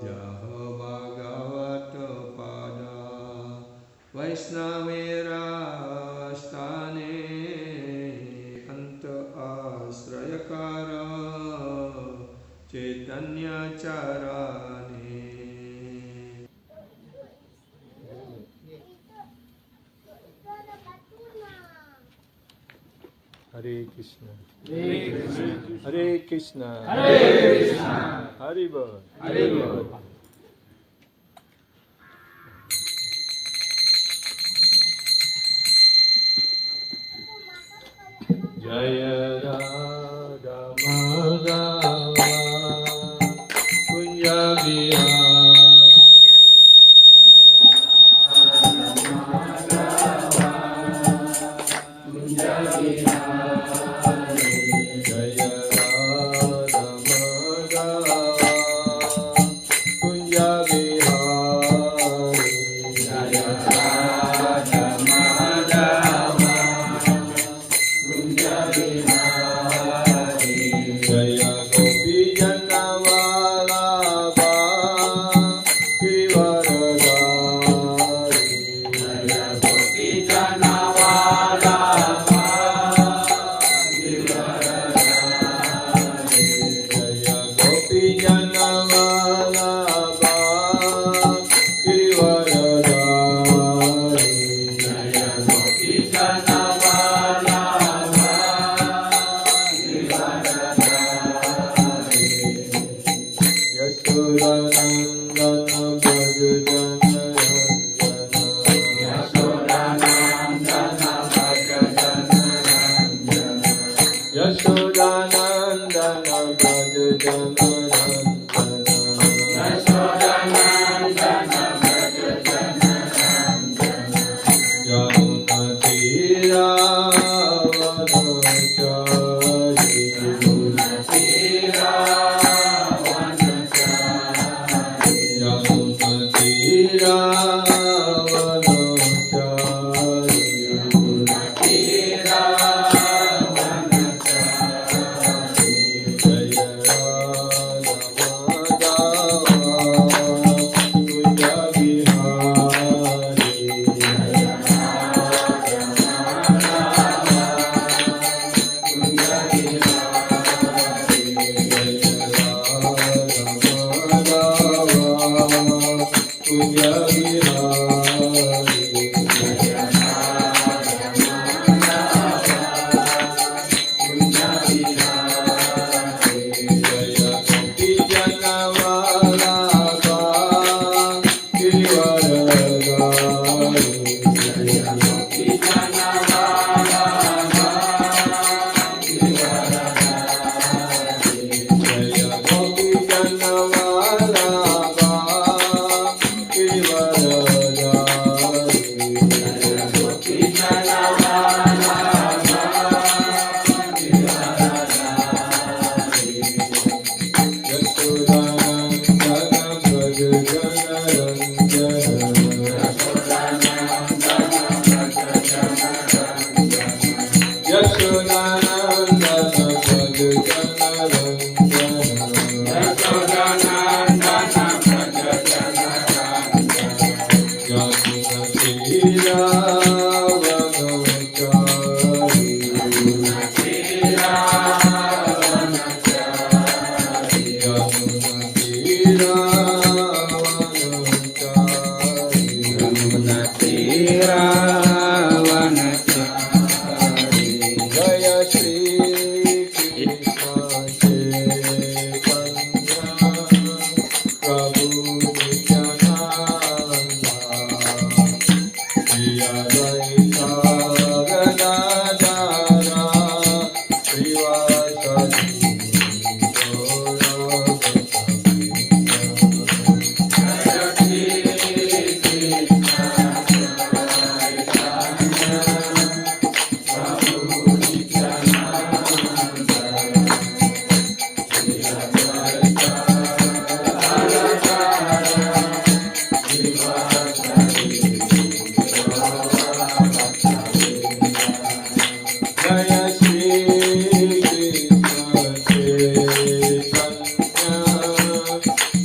Jaha Bhagavato Pada Vaishnavera Stane Anta Asrayakara Chaitanya Charane. Hare Krishna, Hare Krishna, Hare Bol, Hare Bol. Jaya Radha Madhava Kunja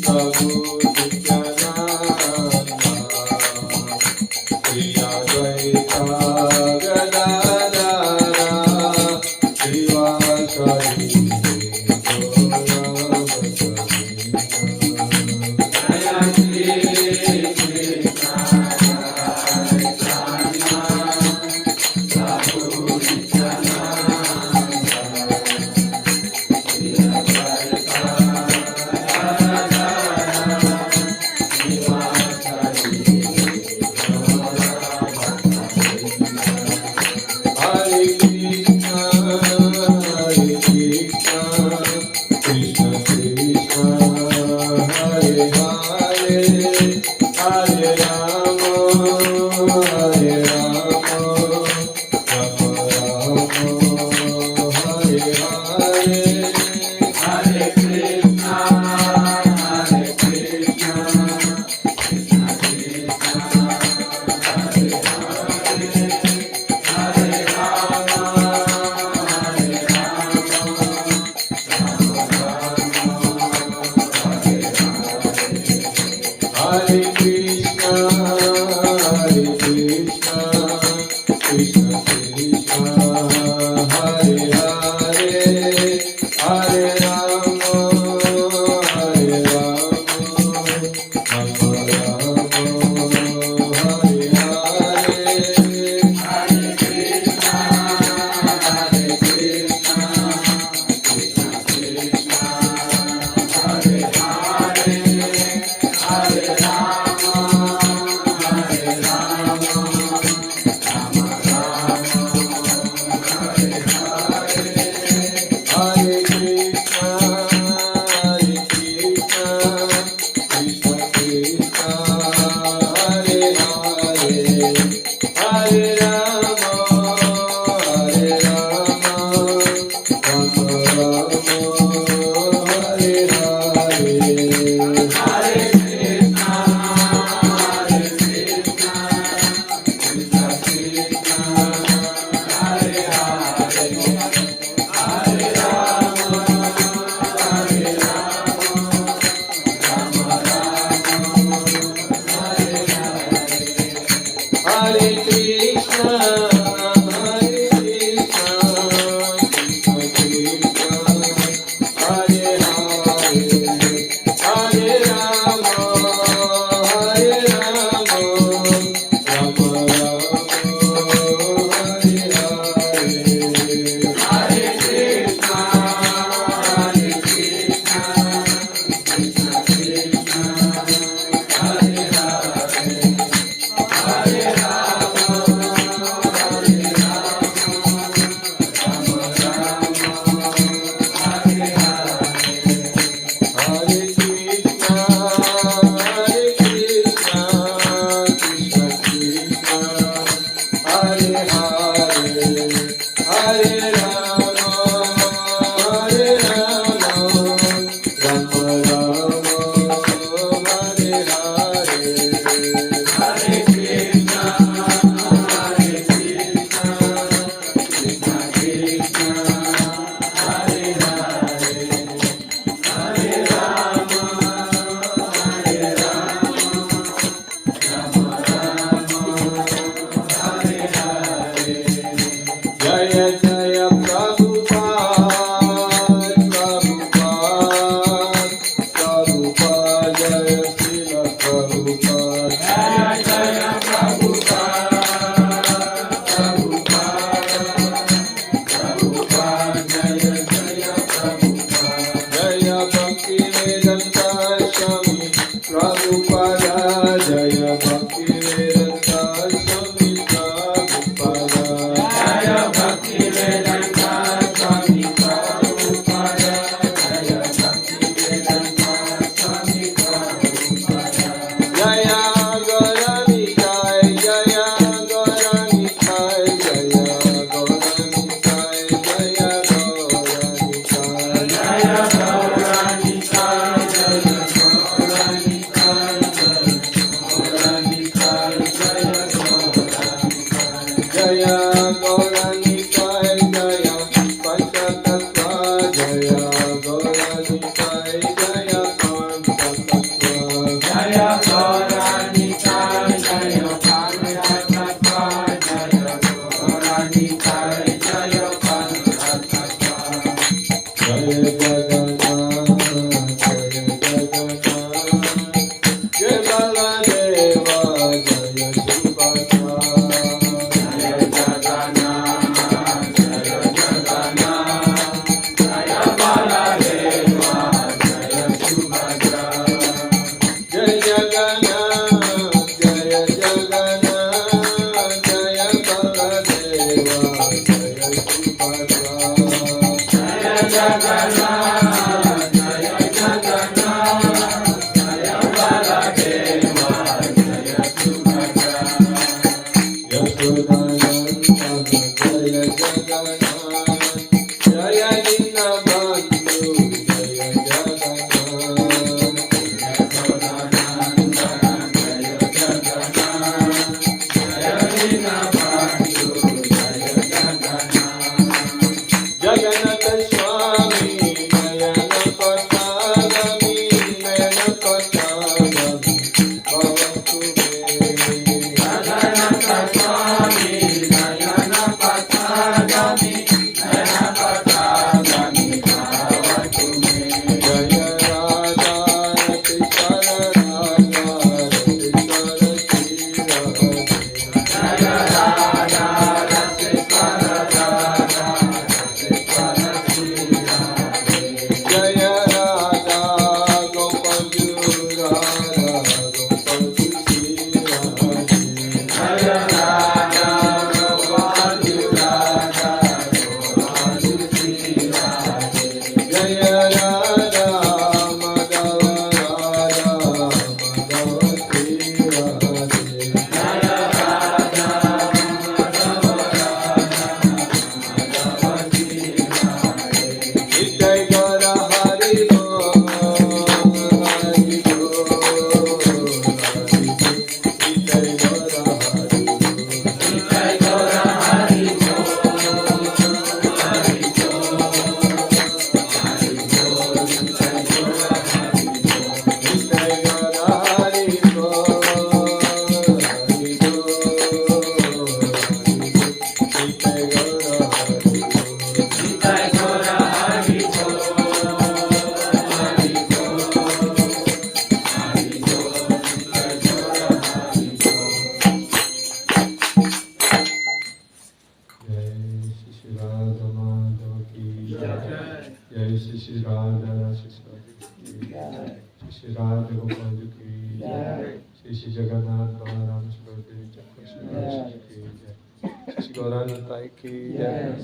Prabhu Jaya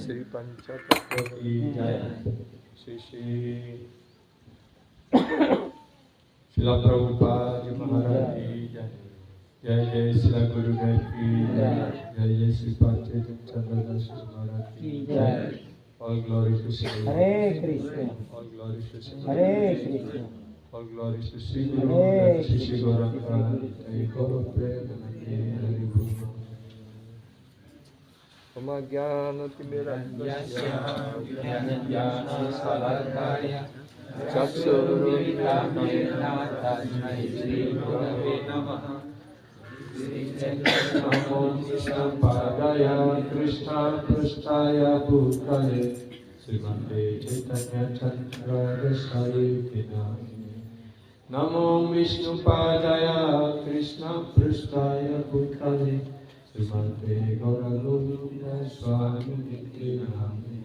Shri पंचतत्व की जय। श्री शिला प्रभुपाद महाराज की जय। जय जय शिला गुरुदेव की जय। जय जय श्री चंद्रदास महाराज की जय। All glory to Sri Hare Krishna. All glory to Sri Hare Krishna. All glory to Sri Guru Sri Gauranga. Jai Gaur Premanande Hari Bol. Oma Jnana Timirandasya Jnana Salakaya Chakshurumilitam Yena Tasmai Shri Gurave Namaha. Namo Vishnupadaya Krishna Prasthaya Bhutale Srimate Chaitanya Chandra Rasayate Namine. Namo Vishnupadaya Krishna Prasthaya Bhutale Srimate Gauranga Swami Namine.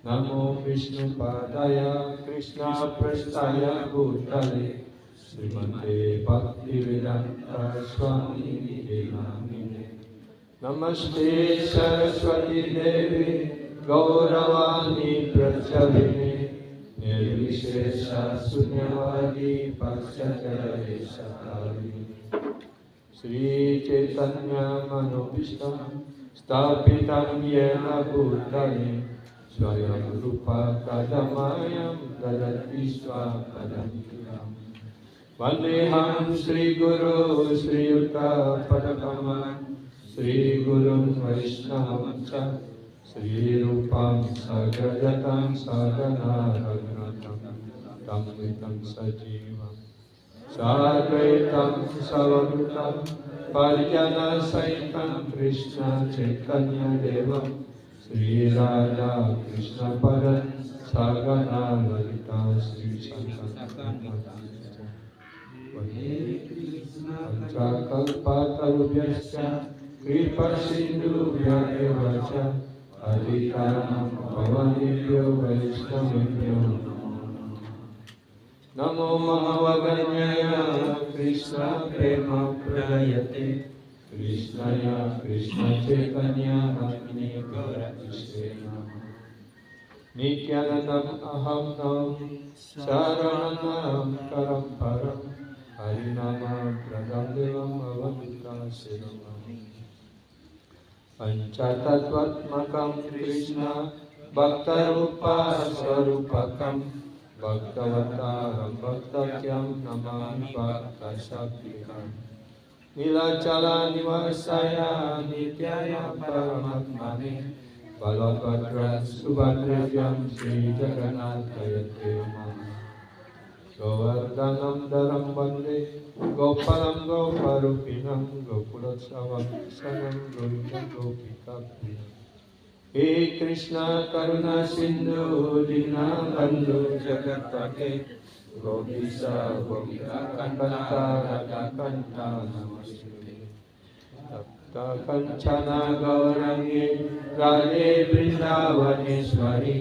Namo Vishnupadaya Krishna Prasthaya Bhutale Srimate Bhaktivedanta Swami Namine. Namaste Saraswati Devi Gauravani Prachavine Nirvishesha Sunyavadi Paschatare Sakarine. Sri Chaitanya Manobhishtam Stapitam Yena Bhutale Swayam Rupa Kadamayam Dadati Swapadam. Vandeham Sri Guru Sri Yuta Padakama Sri Guru Vaishnavam Cha Sri Rupam Sagrajatam Sadhana Ragnatam Tamvitam Sajivam Sadvaitam Savadutam Parijana Saitam Krishna Chaitanya Devam Sri Radha Krishna Padan Sagana Lalita Sri Sankara Panchakalpatarubhyascha Kripa Sindhubhya eva cha Aditanam Pavanibhyo Vaishnavibhyo Namo Mahavaganyaya Krishna Prema Prayate Krishnaya Krishna Chaitanya Namini Gaurabhishte Nityanandam Aham Nam Saranam Paramparam Harinama Pradam Devam Avadita Siramam Panchatattvatmakam Krishna Bhaktarupa Swarupakam Bhaktavataram Bhaktatyam Namami Bhaktasabdikam Nilachala Nivasaya Nityaya Paramatmane Balabhadra Subhadrevyam Sri Jagannathayate Namah. Govardhanam Dharam Bande Gopalam Goparupinam Gopulotsavam Sanam Govindam Gopikapinam. He Krishna Karuna Sindhu Dinabandhu Jagatpate Gopisa Gopika Kanta Radha Kanta Namaste Tapta Kanchana Gaurangi Radhe Vrindavaneshwari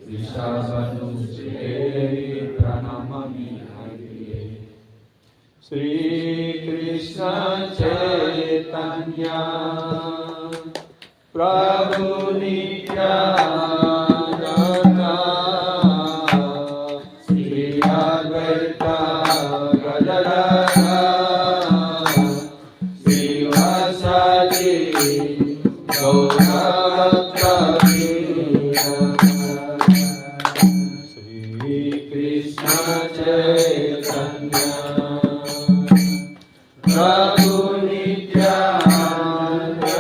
Vrishabhanu Sri Pranamami Hariye Sri Krishna Chaitanya Prabhu Nityananda Sri Advaita Gadadhara Sri Vasadi Gaurabhakta Sri Krishna Chaitanya Prabhu Nityananda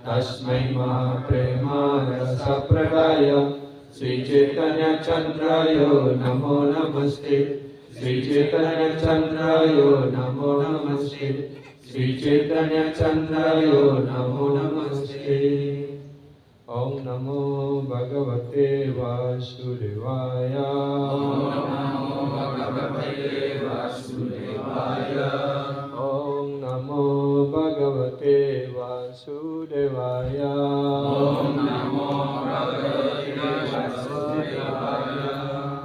Tasmai Mahaprema Rasa Pradaya Sri Chaitanya Chandrayo Namo Namaste Sri Chaitanya Chandrayo Namo Namaste Sri Chaitanya Chandrayo Namo Namaste Om Namo Bhagavate Vasudevaya Om Namo Bhagavate Vasudevaya Om Namo Bhagavate Vasudevaya Om Namo Bhagavate Vasudevaya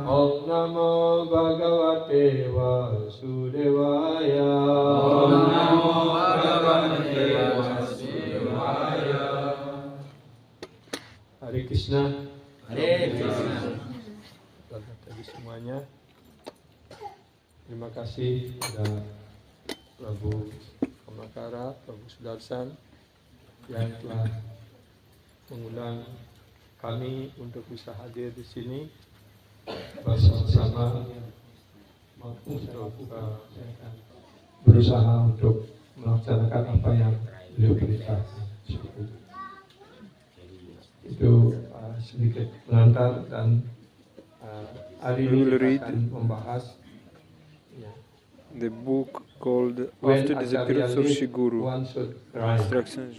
Om Namo Bhagavate Vasudevaya Om Namo Bhagavate Vasudevaya. Hare Krishna. Hare Krishna. Selamat pagi semuanya. Terima kasih kepada Prabu Kamakara, Prabu Sudarsan yang telah mengundang kami untuk bisa hadir di sini bersama-sama untuk berusaha untuk melaksanakan apa yang beliau perintahkan. Itu sedikit pengantar dan hari ini kita akan membahas the book called After Disappearance of Shri Guru, Instructions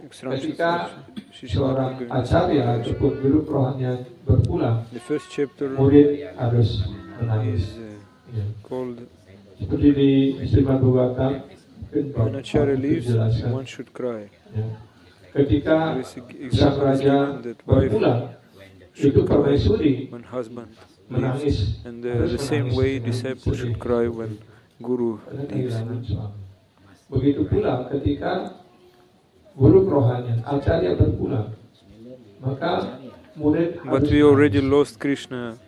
ketika seorang acarya ataupun guru rohanian berpulang, The first chapter murid harus menangis. called Seperti di Srimad Bhagavatam, When Acharya leaves, one should cry. Ketika There is sang example is raja given that wife berpulang, itu permaisuri when husband leaves, menangis. and the same way disciples should cry when Guru Karena leaves. kehilangan suami. Begitu pula ketika guru rohanian acarya berpulang, maka murid But harus we already menangis. lost Krishna,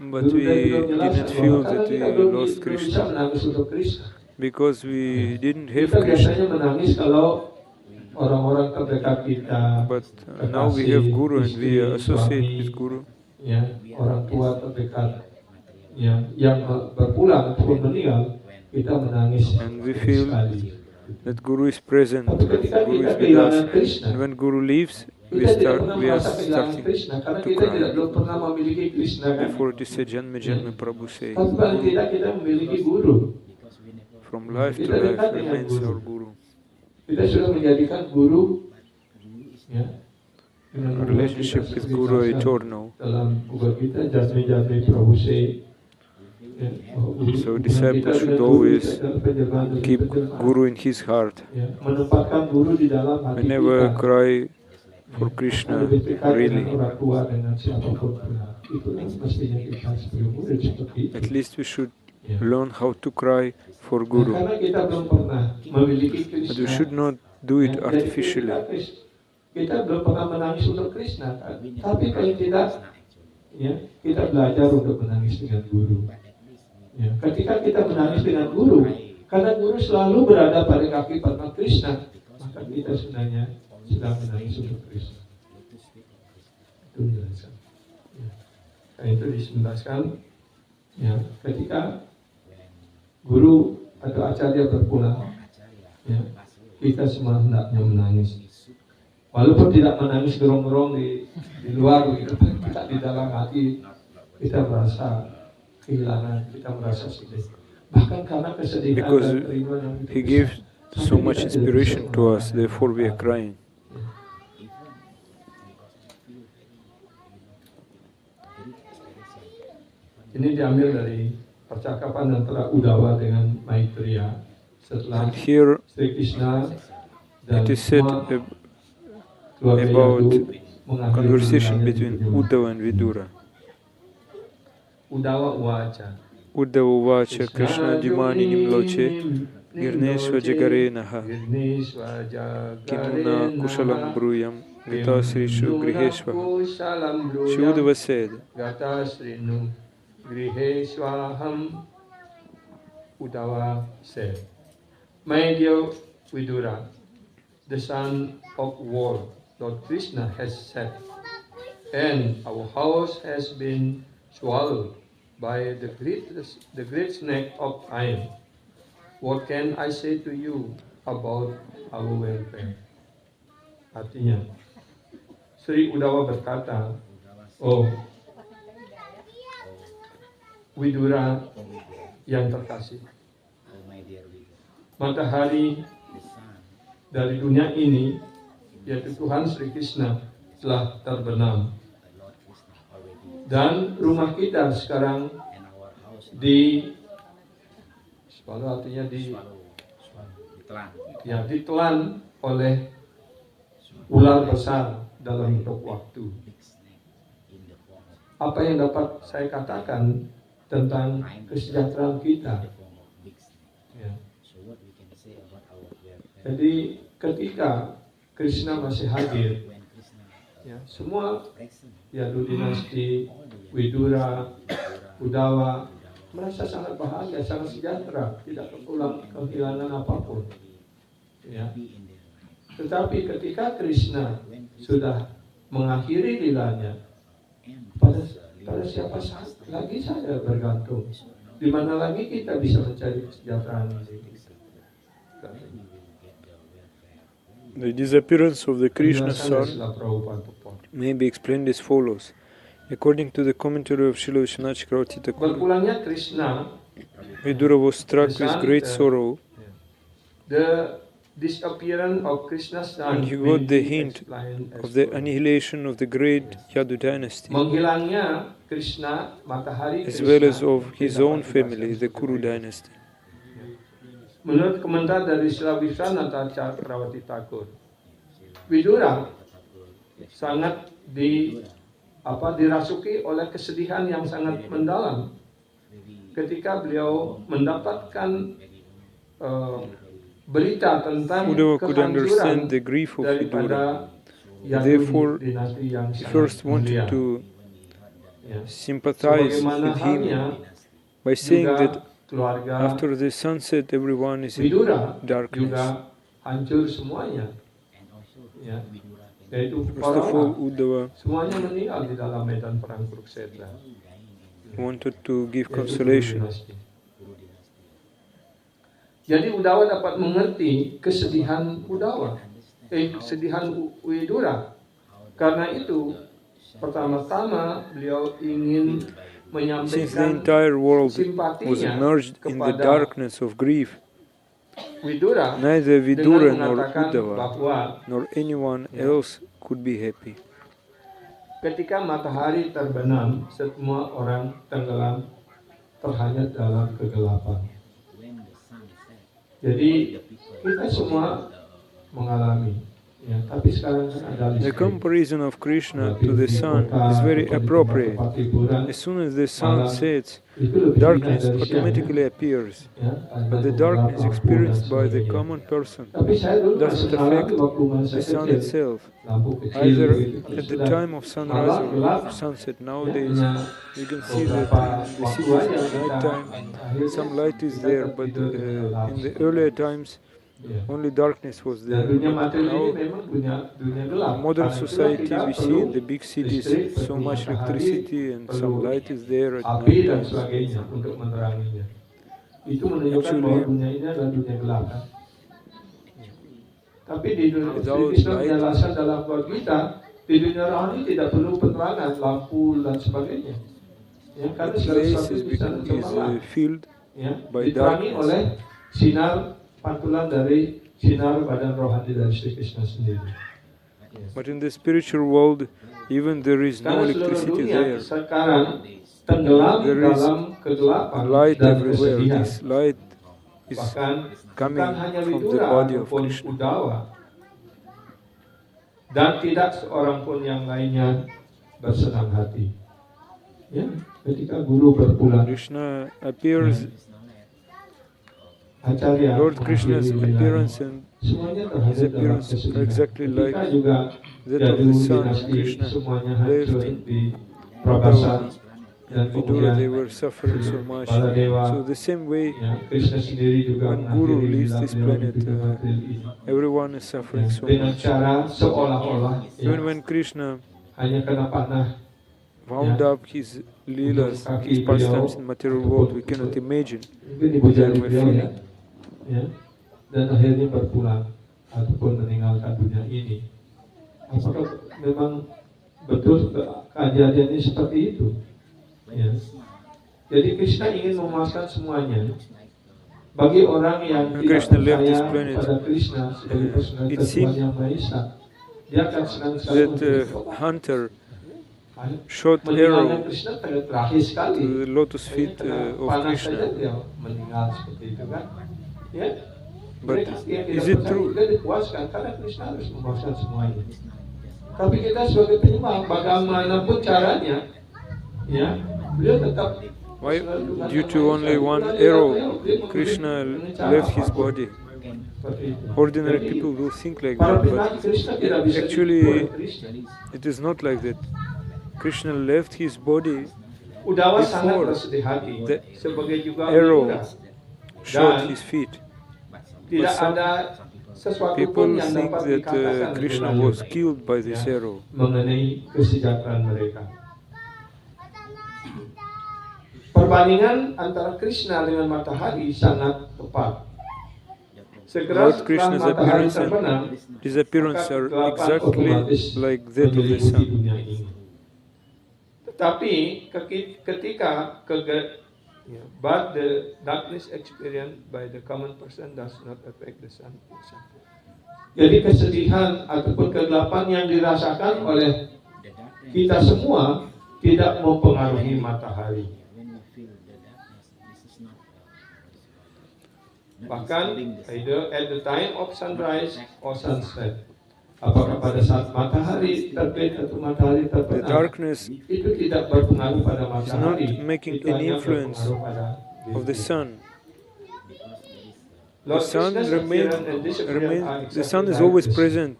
but Guru we dan Guru didn't menjelaskan feel bahwa that kalau we kita belum lost bisa Krishna menangis untuk Krishna. because we didn't have Kita Krishna. biasanya menangis kalau orang-orang terdekat kita, But now we have Guru and we istri, associate suami, with Guru. ya, orang tua terdekat ya yang berpulang ataupun meninggal, kita menangis And we feel sekali. that Guru is present, Tapi ketika Guru kita is with us. kehilangan Krishna, And when Guru leaves, we kita tidak pernah are merasa kehilangan starting Krishna karena to kita tidak cry. belum pernah memiliki Krishna kan. Before it is said, Janme Janme Prabhu say, Tapi paling tidak kita memiliki guru. from life to Kita life dekat dengan remains Guru. our Guru. Kita sudah menjadikan guru, ya, dengan Our hubungan relationship kita with seperti Guru bahasa eternal. dalam buku kita Janme Prabhu say, ya, bahwa So hubungan disciples kita should dengan guru always adalah penjelmaan dari keep penjelmaan. Guru in his heart. Ya, menempatkan guru di dalam hati Whenever kita. cry for Ya, Krishna, lebih dekat dengan really, orang tua, dengan siapapun pula. Itu yang mestinya kita sebagai murid seperti itu. at least we should Ya. learn how to cry for Nah, Guru. karena kita belum pernah memiliki But we Krishna, should not do it ya, jadi artificially. kita belum pernah menangis untuk Krishna, kan? Tapi paling tidak, ya, kita belajar untuk menangis dengan guru. Ya, ketika kita menangis dengan guru, karena guru selalu berada pada kaki Padma Krishna, maka kita sebenarnya sedang menangis untuk Krishna. Itu dijelaskan. Ya. Nah, itu dijelaskan. Ya, ketika guru atau acarya berpulang, ya, kita semua hendaknya menangis. Walaupun tidak menangis gerong-gerong di luar, gitu, tidak di dalam hati kita merasa kehilangan, kita merasa sedih. Bahkan karena kesedihan Because dan kerinduan yang He gives so much inspiration to us, therefore we are crying. Ini diambil dari percakapan antara Uddhava dengan Maitreya setelah And here Sri Krishna dan it is said semua ab- keluarga about Yadu mengakhiri conversation hubungannya between di dunia. Uddhava and Vidura. Uddhava Uvacha Uddhava Uvacha Krishna Dimani Nimloche Girneshva Jagare Naha Kimuna Kushalam Bruyam Gita Srishu Griheshva. Shri Uddhava said, Gata Srinu Griheshwaham. Uddhava said, my dear Vidura, the son of war, Lord Krishna has said, and our house has been swallowed by the great snake of time. What can I say to you about our welfare? Artinya, Sri Uddhava berkata, oh Vidura yang terkasih, matahari dari dunia ini, yaitu Tuhan Sri Krishna, telah terbenam. Dan rumah kita sekarang ditelan oleh ular besar dalam bentuk waktu. Apa yang dapat saya katakan tentang kesejahteraan kita? Ya. Jadi ketika Krishna masih hadir, ya, semua Yadu dinasti, Vidura, Uddhava merasa sangat bahagia, sangat sejahtera, tidak kehilangan apapun. Ya. Tetapi ketika Krishna sudah mengakhiri lilanya, pada siapa lagi saya bergantung? Di mana lagi kita bisa mencari kesejahteraan ini? the disappearance of the Krishna Penjelasan dari son Srila Prabhupada Purport. may be explained as follows. According to the commentary of Srila Vishwanath Chakravarti Thakur, Berpulangnya Krishna, Vidura was struck with great sorrow the disappearance of Krishna's son when he may got the be hint explained as of the follows. annihilation of the great Yadu dynasty, Menghilangnya Krishna, matahari as Krishna, well as of his tidak own dapat family, dijelaskan the seperti Kuru itu. dynasty. Menurut komentar dari Srila Vishwanath Chakravarti Thakur, Vidura sangat dirasuki oleh kesedihan yang sangat mendalam ketika beliau mendapatkan berita tentang Uddhava could understand kehancuran the grief of Vidura. daripada Yadu Therefore, dinasti yang He sangat first mulia. wanted to Ya. sympathize Sebagaimana with him halnya by saying juga that keluarga after the sunset everyone is in Vidura darkness. juga hancur semuanya. Ya. Yaitu First of all, Kaurava Uddhava semuanya meninggal di dalam medan perang Kurukshetra. wanted to give consolation. Jadi Udawa dapat mengerti kesedihan kesedihan Widura. Karena itu, pertama-tama beliau ingin Since the menyampaikan entire world was simpatinya immersed in the kepada darkness of grief, Widura neither Vidura dengan nor mengatakan Uddhava bahwa nor anyone else could be happy. ketika matahari terbenam, semua orang tenggelam terhanyut dalam kegelapan. Jadi kita semua mengalami, ya, tapi sekarang kan ada The listrik. comparison of Krishna to the sun is very appropriate. As soon as the sun sets, darkness automatically appears. But the darkness experienced by the common person Tapi saya dulu doesn't masih affect mengalami waktu the saya sun kecil, itself, lampu kecil either gitu, at the sudah time of sunrise gelap, or sunset. ya, Nowadays, hanya you can see that beberapa in the waktu cities aja at kita night time, akhirnya some light is kita there, but tertidur dengan gelap. in the earlier times, Ya. only darkness was Dan there. dunia But materi ini now, memang dunia gelap. in modern Karena itulah society, kita we perlu see in the big cities listrik, so perlu much matahari, electricity and perlu some light is there at api night dan times. sebagainya untuk meneranginya. Itu menunjukkan bahwa Actually, dunia ini adalah dunia gelap, kan? Tapi di dunia Sri without Krishna light, menjelaskan dalam Bhagavad Gita, di dunia rohani tidak perlu penerangan, lampu dan sebagainya. Ya, karena the segala place sesuatu is, bisa cemerlang. filled Ya, by diterangi darkness. oleh sinar pantulan dari sinar badan rohani dari Sri Krishna sendiri. But in the spiritual world, even there is no Karena seluruh electricity dunia there. sekarang tenggelam There is dalam kegelapan Light dan everywhere. kesedihan. This light is Bahkan coming bukan hanya from the Widura body of maupun Krishna. Udawa, dan tidak seorang pun yang lainnya bersenang hati. Ya, ketika guru berpulang, Krishna appears, Acharya Lord Krishna's mengakhiri lilanya. appearance and Semuanya his terhanyut dalam appearance are kesedihan. exactly Ketika like juga that of Jadu the son of dinasti Krishna semuanya left hancur di Prabhasa dan Vidura, kemudian they were suffering so much. Baladewa, So the same way, ya, Krishna sendiri juga when Guru mengakhiri leaves lila this beliau planet, di 7 April ini. everyone is suffering so Dengan much. cara seolah-olah ya, Even when Krishna hanya kena panah wound up his leelas, his pastimes in material world, we cannot imagine mungkin ibu what they jari were beliau feeling. ya, dan akhirnya berpulang ataupun meninggalkan dunia ini. Apakah memang betul kejadian ini seperti itu? Ya. Jadi Krishna ingin memuaskan semuanya. Bagi orang yang When tidak Krishna left this percaya planet, kepada Krishna sebagai it personalitas seemed Tuhan Yang Maha Esa, dia akan senang sekali that untuk hunter shot meninggalkan arrow Krishna terakhir sekali. to the lotus feet Kena of panas saja Krishna. dia meninggal seperti itu kan? Ya. But Mereka yang tidak is it percaya true? juga dipuaskan karena Krishna harus memuaskan semuanya. Tapi kita sebagai penyembah, bagaimanapun caranya, ya, beliau tetap Why, due to only one arrow, Krishna left his body. Ordinary people will think like Para that, pimpinan Krishna tidak but bisa actually dibuat Krishna. it is not like that. Krishna left his body, Udawa sangat before bersedih hati the sebagai juga arrow Widura. shot his feet. Tidak some ada sesuatu People pun yang think dapat that dikatakan Krishna lebih was lanjut, killed by this ya, arrow. mengenai kesejahteraan mereka. Perbandingan antara Krishna dengan matahari sangat tepat. Segera Lord setelah Krishna's matahari appearance terbenam, and his appearance maka are kegelapan exactly otomatis like that of the menyelimuti sun. dunia ini. Tetapi ketika but the darkness experienced by the common person does not affect the sun itself. Jadi kesedihan ataupun kegelapan yang dirasakan oleh kita semua tidak mempengaruhi matahari. Bahkan either at the time of sunrise or sunset. Apakah pada saat matahari terbit atau matahari The terbenam, darkness itu tidak berpengaruh pada is not matahari. making Itu any hanya influence berpengaruh pada of the diri. sun. Lord The sun Krishna's appearance and disappearance are the sun exactly is like always this. present.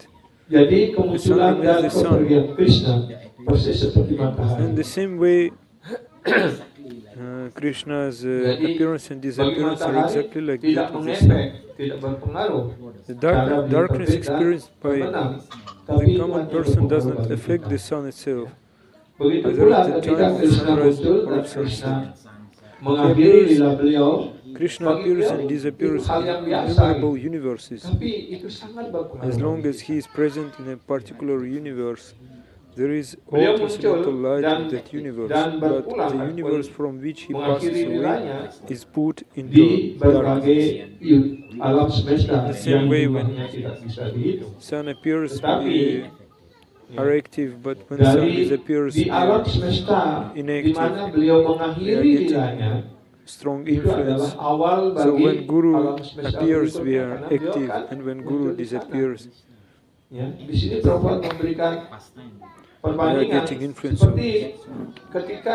Jadi kemunculan remains dan the sun. kepergian Krishna persis seperti matahari. In the same way, Krishna's appearance and Bagi disappearance are matahari exactly like tidak that of the mengefek, sun. tidak berpengaruh. The Cara beliau darkness terbit dan experienced by terbenam, tapi the itu common hanya person berpengaruh doesn't bagi affect kita. the sun itself. Begitu either pula at the ketika time of Krishna sunrise muncul or dan of Krishna sunset. mengakhiri lila beliau, Krishna bagi appears beliau and itu disappears hal in yang biasa. innumerable universes. Tapi itu sangat berpengaruh. As long bagi as he is present in a particular universe, there is beliau all transcendental muncul light dan in that universe, dan but berpulang the ataupun universe from which he passes mengakhiri away lilanya is put di into berbagai darkness. alam semesta In the same yang way, jumlahnya tidak bisa dihitung. Sun appears, Tetapi we are active, but when sun dari disappears, di we alam are semesta di inactive. mana beliau We are mengakhiri lilanya, getting strong itu adalah influence. awal So bagi when Guru alam semesta appears, we berikutnya, are karena beliau active, kan and when muncul Guru di sana. disappears, Ya, di sini Prabhupada memberikan perbandingan getting influence seperti ketika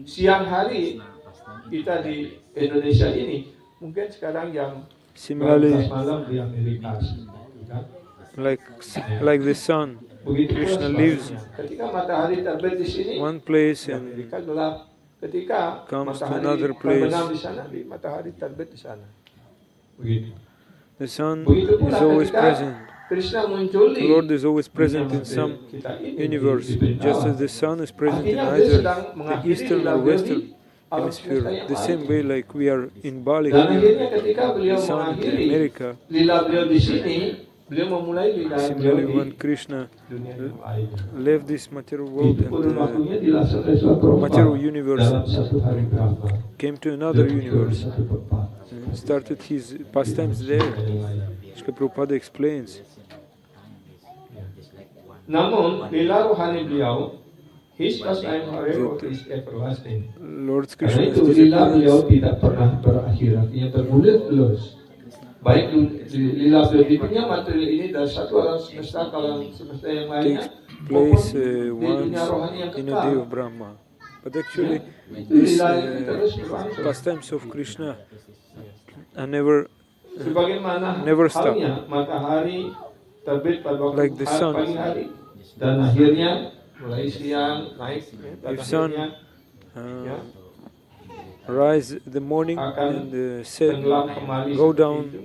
siang hari kita di Indonesia ini, mungkin sekarang yang similarly, 12 malam di Amerika, kan? like the sun, Begitu pula Krishna lives sebaliknya. Ketika matahari terbit di sini, one place di and Amerika gelap. Ketika comes to matahari another place. terbenam di sana, di matahari terbit di sana. Begitu. the sun Begitu is pula always ketika present. Krishna muncul The di Lord is always present dunia in some kita ini, universe, di just Vrindavan. as the sun is present in Artinya dia either sedang the mengakhiri eastern lila or beliau western di alam semesta hemisphere. yang The lain. same way, like we are in Bali Dan here, akhirnya ketika beliau the sun in mengakhiri America. lila beliau di sini, beliau memulai lila beliau Similarly, di when Krishna dunia yang lainnya. left this material world Itu kurun and waktunya dilaksanakan oleh Prabhupada material universe dalam satu hari Brahma. came to another Beliau universe satu tempat. and started his pastimes there. Srila Prabhupada explains. Namun lila rohani beliau, his pastime forever is everlasting. Lord Karena Krishna's itu lila beliau disappearance tidak pernah berakhir, artinya bergulir-gulir. Baik lila beliau di dunia material ini dari satu alam semesta ke alam semesta yang lainnya, takes maupun place di dunia once rohani yang in a day kekal. of Brahma. But actually, Itu these lila itu terus berlangsung. pastimes of Krishna are never Sebagaimana never stop. halnya matahari terbit pada waktu Like the sun. pagi hari dan akhirnya mulai siang naik dan If sun akhirnya uh, rise in the morning akan and set, tenggelam kembali go seperti down itu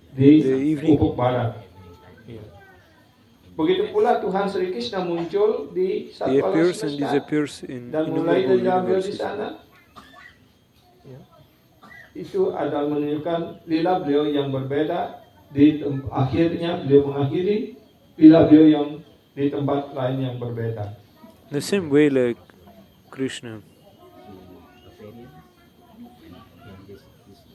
di the evening. ufuk barat. Ya. Begitu pula Tuhan Sri Krishna muncul di He satu alam appears and semesta disappears in dan mulai innumerable dari beliau di universes. sana. Ya. Itu adalah menunjukkan lila beliau yang berbeda. Akhirnya beliau mengakhiri lila beliau yang di tempat lain yang berbeda. The same way like Krishna.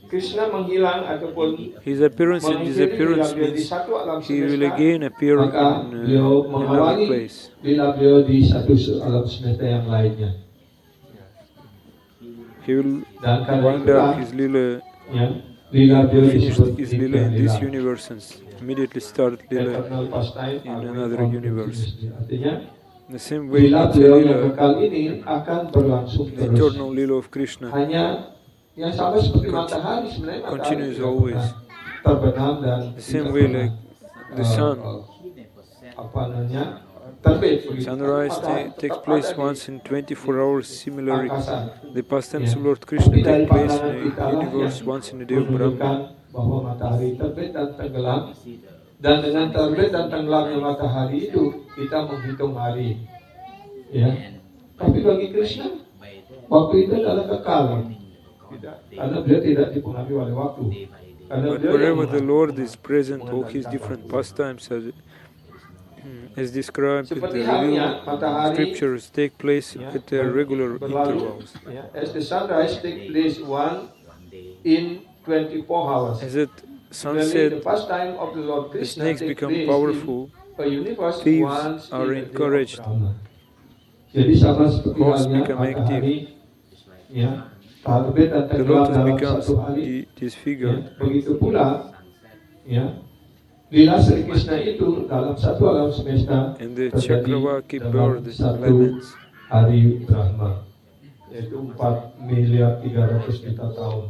Krishna menghilang ataupun His appearance and mengakhiri lila disappearance beliau di means satu alam he will semesta, again appear maka beliau in another menghalangi place. lila beliau di satu alam semesta yang lainnya. He will Dan karena wind itulah, up his lila, ya, lila beliau finish disebut his lila in Nitya this Lila. universe and immediately start lila Eternal pastime in are another without universe. continuously. Artinya The same way lila Nitya beliau yang Lila, kekal ini akan berlangsung the terus. eternal lila of Krishna, Hanya yang sama seperti matahari, sebenarnya matahari continues tidak always. pernah terbenam dan The same tidak way pernah, like the sun. apa namanya, terbit. begitu. Sunrise Matahari takes tetap place ada di once in 24 hours. Similarly, angkasa. the pastimes Ya. of Lord Krishna Tapi dari take place in pandangan kita a lah universe yang once in a day of menunjukkan Brahma. bahwa matahari terbit dan tenggelam, dan dengan terbit dan tenggelamnya matahari itu kita menghitung hari. Ya. Tapi bagi Krishna, waktu itu adalah kekal. Tidak, karena beliau tidak dipengaruhi oleh waktu. Karena But beliau yang wherever the mengatur. Lord is present, all his different pastimes as described in Seperti the halnya revealed matahari scriptures take place ya, at regular berlalu, intervals. ya, as the sunrise take place one in 24 hours. As at Similarly, sunset, the pastime of the Lord the Krishna snakes take become place powerful, in a universe thieves once are in a day of encouraged. Brahma. Jadi sama seperti Hosts halnya become matahari, ya, terbit dan the tenggelam lotus dalam becomes satu hari. Ya, disfigured. begitu pula, ya, lila Sri Krishna itu dalam satu alam semesta And the terjadi Chakravaki dalam bird satu laments. hari Brahma, yaitu 4.300.000.000 tahun.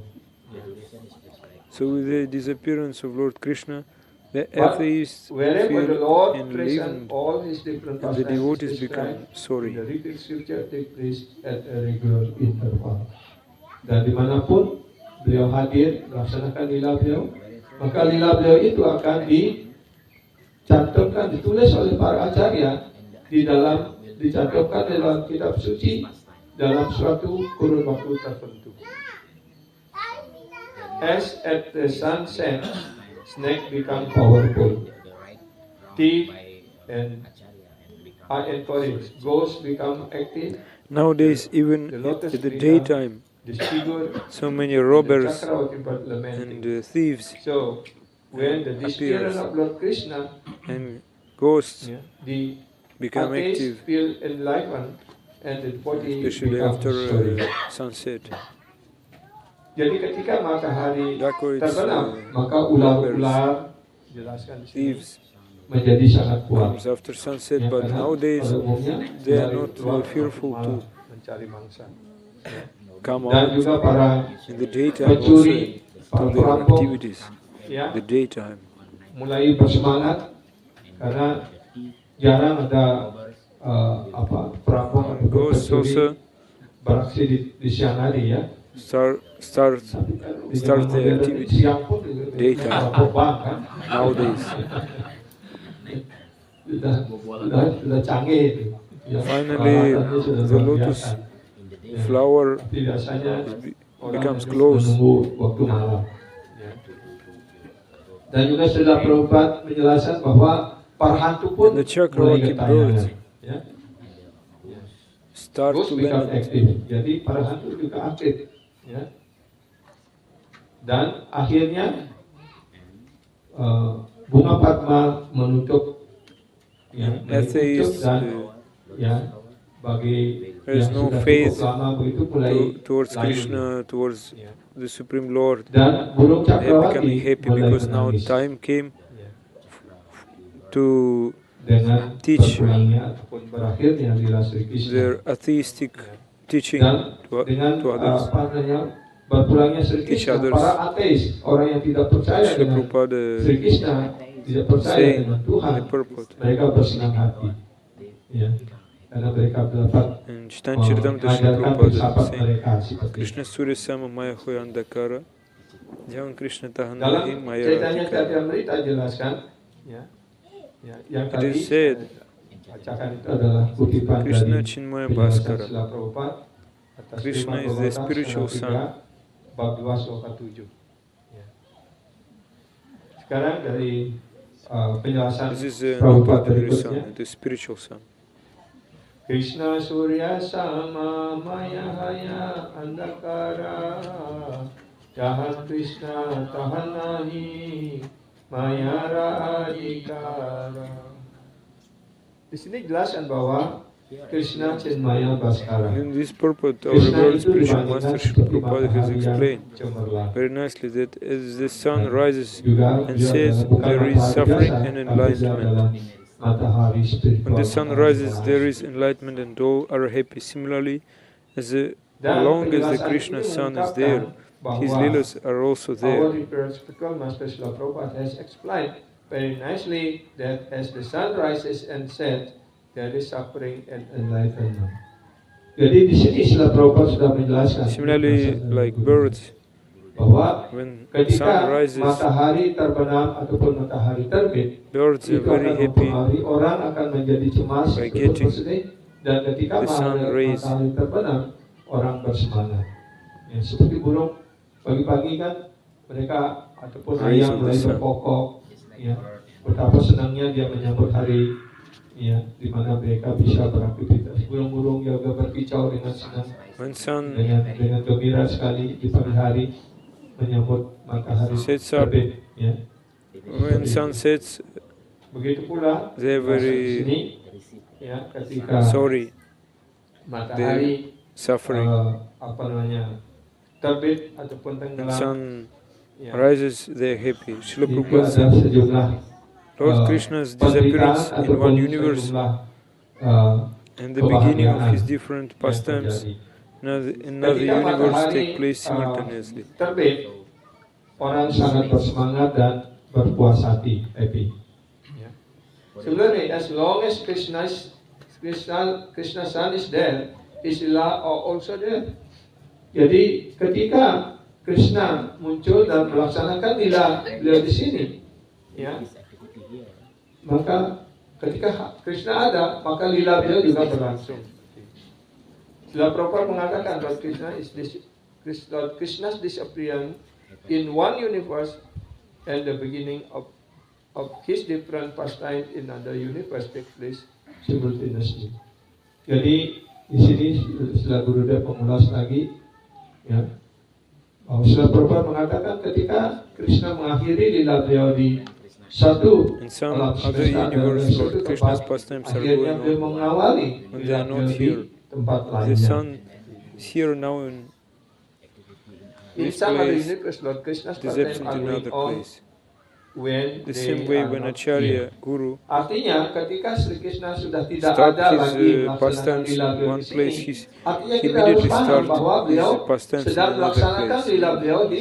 So with the disappearance of Lord Krishna, the But atheists wherever the feel Lord and present live, all his different and the pastimes devotees described, become sorry. the revealed scripture take place at a regular interval. Dan dimanapun beliau hadir melaksanakan lila beliau, maka lila beliau itu akan dicantumkan, ditulis oleh para acarya di dalam dicantumkan dalam kitab suci dalam suatu kurun waktu tertentu. As at the sunset, snake become powerful. Thief and are encouraged. Ghosts become active. Nowadays, even The lotus at the tree daytime, disfigured. so many The robbers Chakravati bird lamenting. and thieves So when the disappearance appears. of Lord Krishna, and ghosts the become atheist active, feel enlightened and the body especially becomes after solid. sunset. Jadi ketika matahari Therefore, it's, terbenam, maka ular-ular jelaskan di sini Thieves menjadi sangat kuat. comes after sunset, Ya, but karena nowadays pada umumnya they are ular not keluar fearful malah to mencari mangsa. Ya. come Dan juga out para in the daytime also pencuri, to para their perampok, activities. ya, The daytime. mulai bersemangat karena jarang ada perampok atau Ghosts pencuri also beraksi di siang hari ya. start Di zaman their modern activity siang pun daytime. perampok bank kan. nowadays. sudah canggih itu. Ya, Finally, peralatannya sudah the luar lotus biasa. Ya. flower Tapi biasanya orang becomes harus close. menunggu waktu malam. Ya. Dan juga Srila Prabhupada menjelaskan bahwa para hantu pun And the mulai Chakravati ketayangan. birds Ya. Ya. start Ghost to become lament. active. Jadi para hantu juga aktif. Ya. Dan akhirnya bunga Padma menutup Atheists dan ya bagi there is yang no sudah faith cukup lama begitu mulai towards layu. Krishna, towards Ya. the Supreme Lord. Dan burung They are Cakrawati becoming happy mulai because now menangis. time came Ya. to Dengan teach berpulangnya ataupun berakhirnya lila Sri Krishna. their atheistic teaching Dan dengan to others. berpulangnya Sri Teach Krishna, others. para ateis, orang yang tidak percaya Srila dengan Prabhupada Sri Krishna, tidak percaya saying dengan Tuhan, in the purport. mereka bersenang hati. Ya. Karena mereka dapat And Chaitanya Charitamrita Srila mengajarkan Prabhupada filsafat saying, mereka seperti itu. Krishna Surya Sama Maya Hoya Andakara, Jangan Krishna Tahan Dalam Nahi Maya ceritanya Ratika. Charitamrita jelaskan, ya, yang It tadi is said, bacakan itu adalah kutipan Krishna dari Chinmaya penjelasan Bhaskara. Srila Prabhupada atas Krishna Srimad is the Bhagavatam spiritual Skala 3, bab 2 sloka 7. Ya. Sekarang dari penjelasan This is the Prabhupada not ordinary berikutnya. sun, the spiritual sun. Krishna Surya Sama Maya Haya Andakara Jahat Krishna Tahan Nahi Maya Radikara. Di sini jelaskan bahwa Krishna Chinmaya Bhaskara. In this purport, our Krishna world itu spiritual dibandingkan master Srila seperti Prabhupada has matahari yang explained cemerlang. very nicely that as the sun rises Juga and dia says adalah bukan there is matahari suffering biasa, and tapi dia enlightenment. adalah matahari spiritual. When the sun matahari rises, rahasia. there is enlightenment and all are happy. Similarly, as Dan long as the penjelasan Krishna ini sun is mengungkapkan there, his bahwa leelas are also our there. revered spiritual master Srila Prabhupada has explained very nicely that as the sun rises and sets, there is suffering and enlightenment. Jadi di sini Srila Prabhupada sudah menjelaskan Similarly, like birds, bahwa when ketika sun rises, matahari terbenam ataupun matahari terbit, birds are itu very akan happy mempengaruhi orang akan menjadi cemas, by ataupun getting bersedih, dan ketika the sun rays. matahari terbenam, orang bersemangat. Ya, seperti burung pagi-pagi kan mereka ataupun Rays ayam of the mulai sun. berkokok, ya, betapa senangnya dia menyambut hari, ya, di mana mereka bisa beraktivitas. Burung-burung juga berkicau dengan senang, When sun dengan gembira sekali di pagi hari menyambut matahari sets up, terbit. Ya. when sun sets, Begitu pula they are di very sini, ya, ketika sorry, matahari suffering. apa namanya terbit ataupun When tenggelam, sun ya, rises, they are happy. Srila itu Prabhupada ada said, sejumlah Lord Krishna's penderitaan disappearance in ataupun one universe sejumlah and the beginning of his kebahagiaan different yang pastimes terjadi. in another Ketika universe matahari take place simultaneously. terbit, orang sangat bersemangat dan berpuas hati, happy. Ya. Similarly, as long as Krishna's sun is there, his lila are also there. Jadi ketika Krishna muncul dan melaksanakan lila beliau di sini, ya, maka ketika Krishna ada, maka lila beliau juga berlangsung. Srila Prabhupada mengatakan Lord Krishna's disappearance in one universe and the beginning of his different pastimes in another universe take place simultaneously. Jadi di sini Srila Gurudev mengulas lagi, ya, bahwa Srila Prabhupada mengatakan ketika Krishna mengakhiri lila beliau di satu In some alam other semesta, universe, dan Lord satu Krishna's tempat, pastimes are akhirnya going beliau on. mengawali When they are lila not beliau here, di tempat the lainnya. sun is here now in In this some other place, universe, Lord Krishna's disappears pastimes are into going another on place. when The they same way are when not Acharya, here. Guru, Artinya ketika Sri Krishna sudah tidak stopped ada his lagi melaksanakan pastimes lila in beliau one di place, sini, he artinya kita harus immediately paham start bahwa his beliau pastimes in sedang another melaksanakan place. lila beliau di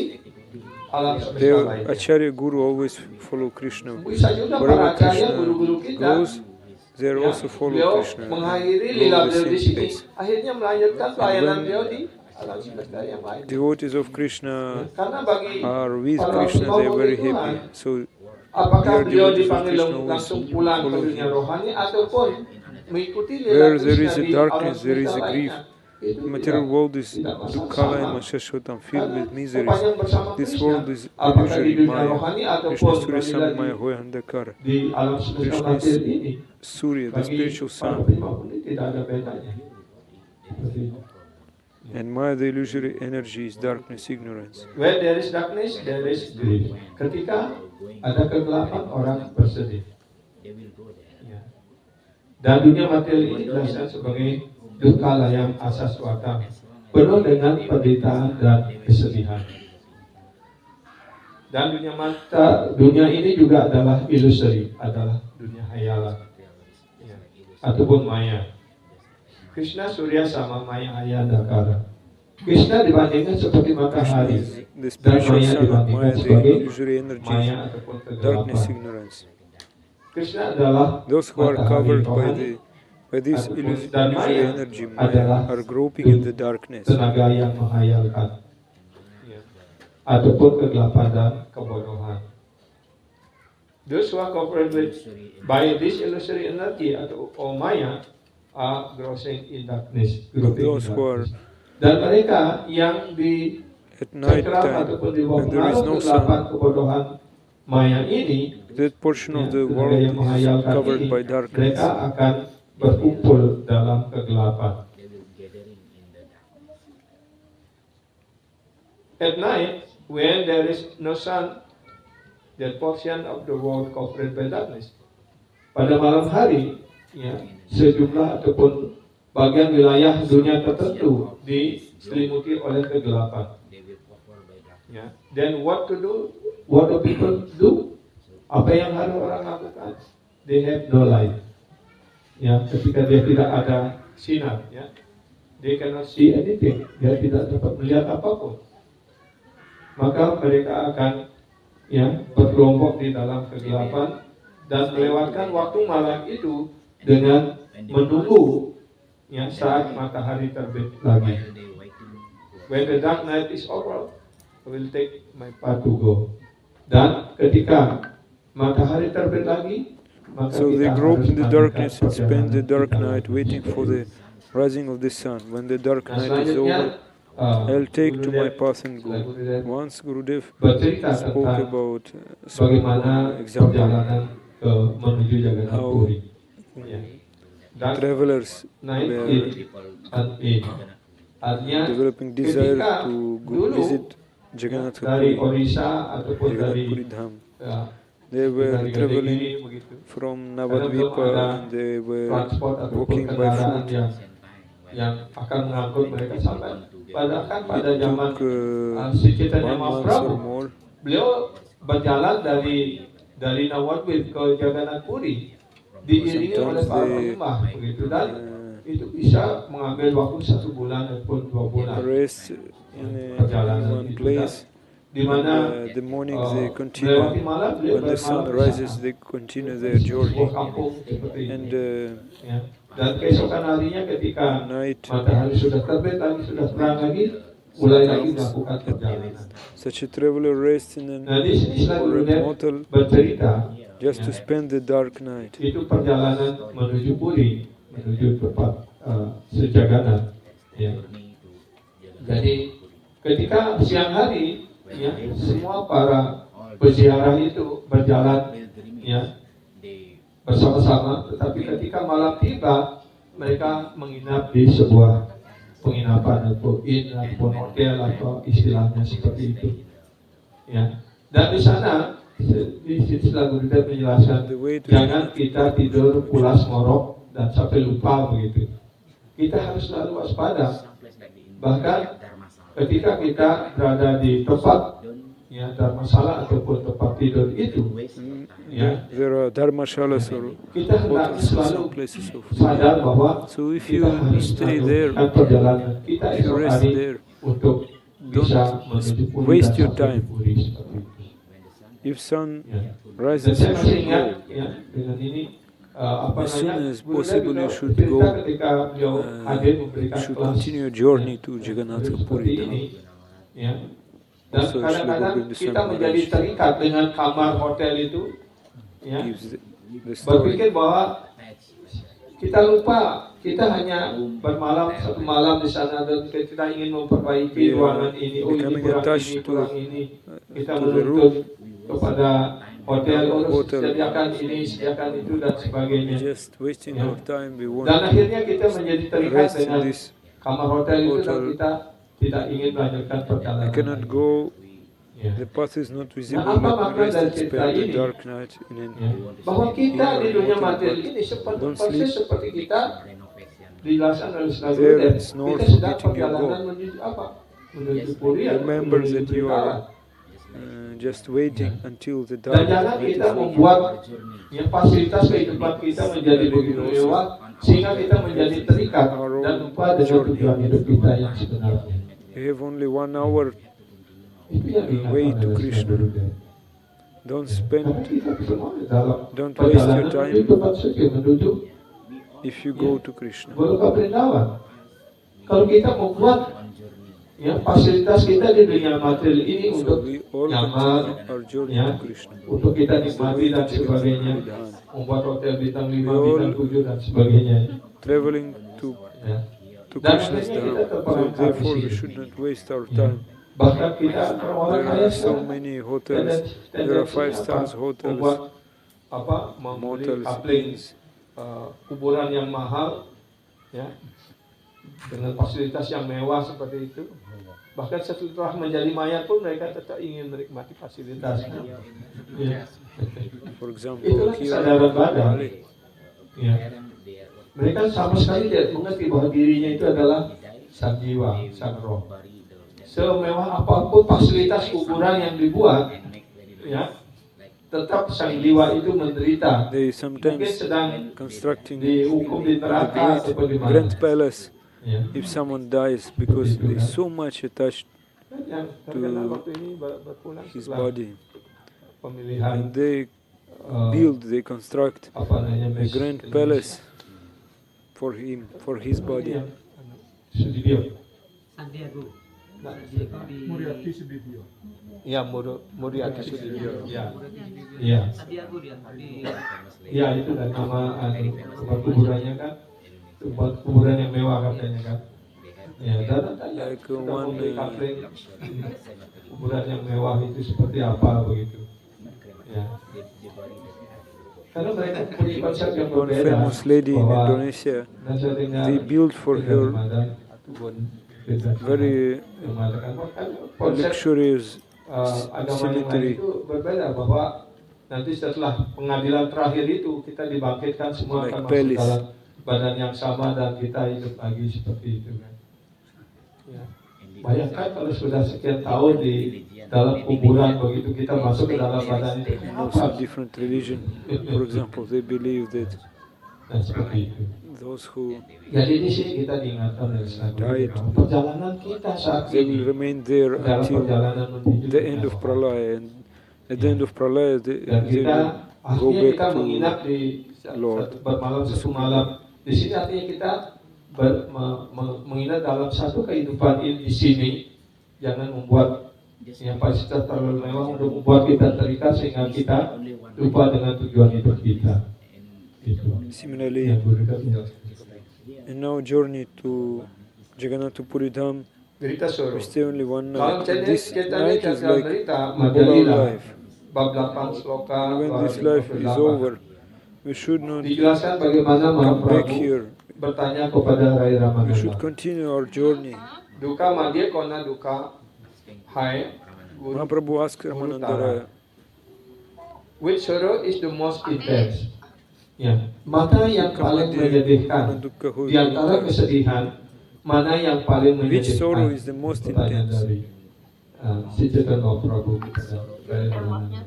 alam semesta Their lainnya. Acharya Guru always follow Krishna. Bisa juga para Wherever acharya, Krishna guru-guru kita, goes, they ya, also follow beliau Krishna mengakhiri and lila go to beliau the di same sini, place. akhirnya melanjutkan pelayanan when beliau di alam semesta yang lain. Devotees of Krishna Karena bagi are with para Krishna, they are very Tuhan, happy. So apakah Dear beliau devotees of dipanggil Krishna always langsung pulang ke follow dunia him. rohani ataupun mengikuti lila Where there Krishna is a di alam darkness, there is semesta a grief. lainnya, itu The material world is tidak dukkhala and masalah. mashashvatam, filled Karena with miseries. sepanjang bersama This Krishna, world is apakah di illusory, dunia maya. rohani Krishna ataupun Surya berada Sun di Maya Hoya Handakara. alam semesta Krishna is materi ini, Surya, the bagi spiritual para sun. pribumi ini tidak ada bedanya. Seperti itu. And Maya, the illusory energy, is darkness, ignorance. Where there is darkness, there is grief. Ketika ada kegelapan, orang bersedih. Ya. Dan dunia materi ini dijelaskan sebagai dukkhala yang asaswata, penuh dengan penderitaan dan kesedihan. Dan dunia ini juga adalah ilusori, adalah dunia hayalan, ya, ataupun maya. Krishna Surya sama Maya Ayandakara. Krishna dibandingkan seperti matahari, The dan spiritual Maya sun of dibandingkan Maya, the sebagai illusory energy, maya ataupun darkness, kegelapan. ignorance. Krishna adalah Those who are matahari covered rohani, by this dan illusory Maya energy, adalah Maya, are groping in the darkness. tenaga yang menghayalkan, ya, ataupun kegelapan dan kebodohan. Those who are covered by this illusory energy atau Maya are grossing in darkness. Those who are Dan mereka yang di at night cekram time, ataupun di bawah when there is pengaruh no kegelapan sun, kebodohan Maya ini, that portion of the tenaga world yang is menghayalkan covered ini, by darkness. mereka akan berkumpul dalam kegelapan. At night, when there is no sun, that portion of the world covered by darkness. Pada malam hari, ya, sejumlah ataupun bagian wilayah dunia tertentu diselimuti oleh kegelapan. Ya. Then what to do? What do people do? Apa yang harus orang lakukan? They have no light. Ya, ketika dia tidak ada sinar, ya, they cannot see anything. Dia tidak dapat melihat apapun. Maka mereka akan, ya, berkelompok di dalam kegelapan dan melewatkan waktu malam itu dengan menunggu, ya, saat matahari terbit lagi. When the dark night is over, I will take my path to go. Dan ketika matahari terbit lagi, maka So they kita grope harus in the melanjutkan darkness and spend the perjalanan dark kita night lagi. waiting for the rising of the sun. When the dark Nah, night is selanjutnya, over, I'll take to my Gurudev- path and go. Gurudev Once Gurudev bercerita spoke tentang about bagaimana example perjalanan ke menuju Jagannath How Puri. Ya. Dan travelers naik were and in. Artinya developing desire ketika to go dulu visit Jagannath dari Puri, Orissa ataupun Jagannath dari Puri Dham. ya, They were dari traveling Gadegiri begitu. from Karena belum Navadvipa ada and they were transport ataupun walking by kendaraan foot. yang akan mengangkut mereka sampai pada It zaman took Sri Chaitanya 1 month or Mahaprabhu, more. beliau berjalan dari Navadvip ke Jagannath Puri diiringi oleh Sometimes para they penyembah begitu, dan itu bisa mengambil waktu 1 bulan ataupun 2 bulan rest in perjalanan one itu. place. Di mana The morning they melewati continue. malam, beliau When the sun bermalam di rises, sana. they continue their Sebuah journey. kampung seperti ini. And Ya. Dan keesokan harinya ketika night, matahari sudah terbit lagi, sudah terang lagi, mulai lagi melakukan perjalanan. such a traveler rests in Nah, di sini or a Gurudev mortal bercerita just to spend the dark night. Itu perjalanan menuju Puri, menuju tempat Sejagana. Ya. Jadi ketika siang hari, ya, semua para peziarah itu berjalan, ya, bersama-sama. Tetapi ketika malam tiba, mereka menginap di sebuah penginapan atau inn ataupun hotel atau istilahnya seperti itu. Ya. Dan di sana di Sila Gurudev menjelaskan, jangan kita tidur pulas ngorok dan sampai lupa begitu. Kita harus selalu waspada. Bahkan ketika kita berada di tempat, ya, dharmasala ataupun tempat tidur itu, ya, There are dharmashalas or kita hendaknya hotels, selalu some places of. sadar bahwa So if kita you harus stay there, melanjutkan perjalanan kita if you esok rest hari there, untuk bisa don't menuju Puri waste dan your sampai time. di Puri seperti itu. If sun Ya. Dan rises, saya you masih should ingat, go. ya, dengan ini As soon as Gurudev possible, you juga should cerita go. ketika beliau hadir memberikan You should kelas, continue your journey ya, to Jagannatha seperti Puri ini, Dham. ya. Dan Also, kadang-kadang Srila kita Govinda menjadi Maharaj terikat dengan kamar hotel itu, ya, gives the story. berpikir bahwa kita lupa kita hanya bermalam satu malam di sana dan kita ingin memperbaiki We are ruangan ini, oh ini becoming kurang attached ini, to- kurang ini, kita to the menuntut kepada hotel, oh Hotel. sediakan ini, sediakan itu dan sebagainya. Just wasting our time. We want Dan to akhirnya kita menjadi terikat rest in dengan this. kamar hotel itu dan hotel. kita tidak ingin melanjutkan I perjalanan. cannot go. Ya. The path is not visible. Nah, apa Let me makna rest dari and cerita spend the ini? dark night in an. Ya. Bahwa kita di dunia Hotel, materi but ini seperti don't persis sleep. seperti kita dijelaskan oleh Sila There Gurudev. it's no Kita sedang forgetting your perjalanan goal. menuju apa? Menuju Puri atau Remember menuju that you Trikala. are just waiting until the Dan dark jangan night kita is over. membuat yang fasilitas kehidupan kita menjadi begitu mewah sehingga kita menjadi terikat dan lupa dengan tujuan hidup kita yang sebenarnya. You have only 1 hour. Itu yang Way diingatkan to oleh Krishna. Sila Gurudev. Don't Karena spend kita semua dalam Don't waste your perjalanan time. menuju tempat suci, menuju if you go to Krishna. Goloka Vrindavan. Kalau kita membuat ya fasilitas kita di dunia materi ini So untuk we all nyaman, continue our journey ya, to Krishna. untuk kita nikmati dan sebagainya, membuat hotel bintang 5, bintang 7 dan sebagainya. Traveling to Ya. Dan Krishna's akhirnya kita Dham. So terperangkap di therefore we sini. should not waste our Ya. time. Bahkan kita orang There kaya are so sekarang many hotels. There are 5 stars hotels, membuat apa membeli motels, kapling inns. kuburan yang mahal, ya, dengan fasilitas yang mewah seperti itu. Bahkan setelah menjadi mayat pun mereka tetap ingin menikmati fasilitasnya. Ya. For example, Itulah here kesadaran in badan. Bali, Ya. Mereka sama sekali tidak mengerti bahwa dirinya itu adalah sang jiwa, sang roh. Semewah apapun fasilitas kuburan yang dibuat, ya, tetap sang jiwa itu menderita. they Mungkin sometimes sedang constructing dihukum di the neraka great atau di mana. grand palace. Ya. If someone dies because they so much attached Yang terkenal waktu ini berpulang his setelah body, pemilihan and they eh, they construct apa namanya a grand palace for him, for his body. Sudibyo. Sandiago. Nah, Muriati ya Muriati Sudibyo. Ya. Ya. Sandiago dia di Ya itu kan nama tempat kuburannya kan tempat kuburan yang mewah katanya kan. Ya, dan tanya Like sudah one, membeli kapling kuburan yang mewah itu seperti apa begitu. Ya. Karena mereka punya konsep yang One berbeda famous lady in bahwa Indonesia, Nasa dengar they built for Beda her Ramadan ataupun beda very yang mengatakan kan konsep luxurious agama yang lain cemetery. itu berbeda bahwa nanti setelah pengadilan terakhir itu kita dibangkitkan semua Like akan masuk palace. dalam badan yang sama dan kita hidup lagi seperti itu kan. Ya. Bayangkan kalau sudah sekian tahun di dalam kuburan begitu kita masuk ke dalam badan itu Also apa? different religion. For example, they believe that Nah, seperti itu. those who Jadi di sini kita diingatkan oleh Islam Died. perjalanan kita saat they will ini remain there dalam until perjalanan menuju the end of Pralaya, and at the end of Pralaya dan they kita will go akhirnya back kita menginap to di Lord. bermalam satu malam di sini artinya kita menginap dalam satu kehidupan ini di sini. Jangan membuat yang fasilitas terlalu mewah untuk membuat kita terikat sehingga kita lupa dengan tujuan hidup kita. Itu Similarly, yang Guru Dev menjelaskan. in our journey to Jagannath Puri Dham, Berita Soro. we stay only one Dalam night. This Chaitanya night is Chandra like Berita the whole Madalila life. bab 8 sloka And when this 28. life is over, we should not Dijelaskan bagaimana come back Mahaprabhu here. bertanya kepada Rai We should Ramananda. continue our journey. Duka madhya kona duka hai Guru. Mahaprabhu asked Ramananda Raya, Which sorrow is the most intense? Ya, mana yang paling menyedihkan? Di antara kesedihan, mana yang paling which menyedihkan? sorrow is the most Pertanyaan intense? dari si Chaitanya Mahaprabhu kepada Rai Ramananda.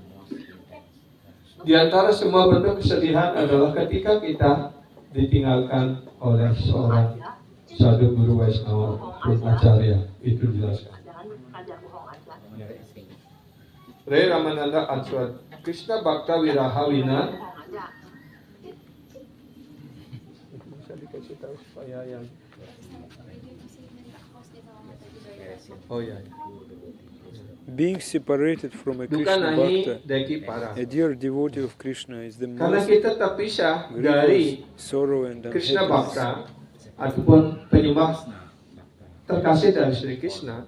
Di antara semua bentuk kesedihan adalah ketika kita ditinggalkan oleh seorang sadhu guru Vaishnava Brahmacharya. Itu dijelaskan. Rai Ramananda answered, Krishna Bhakta Viraha Vina. Bisa dikasih tahu supaya yang. Oh ya. being separated from a Duka Krishna nahi Bhakta, deki para. a dear devotee of Krishna, is the Karena most kita terpisah grievous dari sorrow and Krishna unhappiness. Bhakta ataupun penyembah terkasih dari Sri Krishna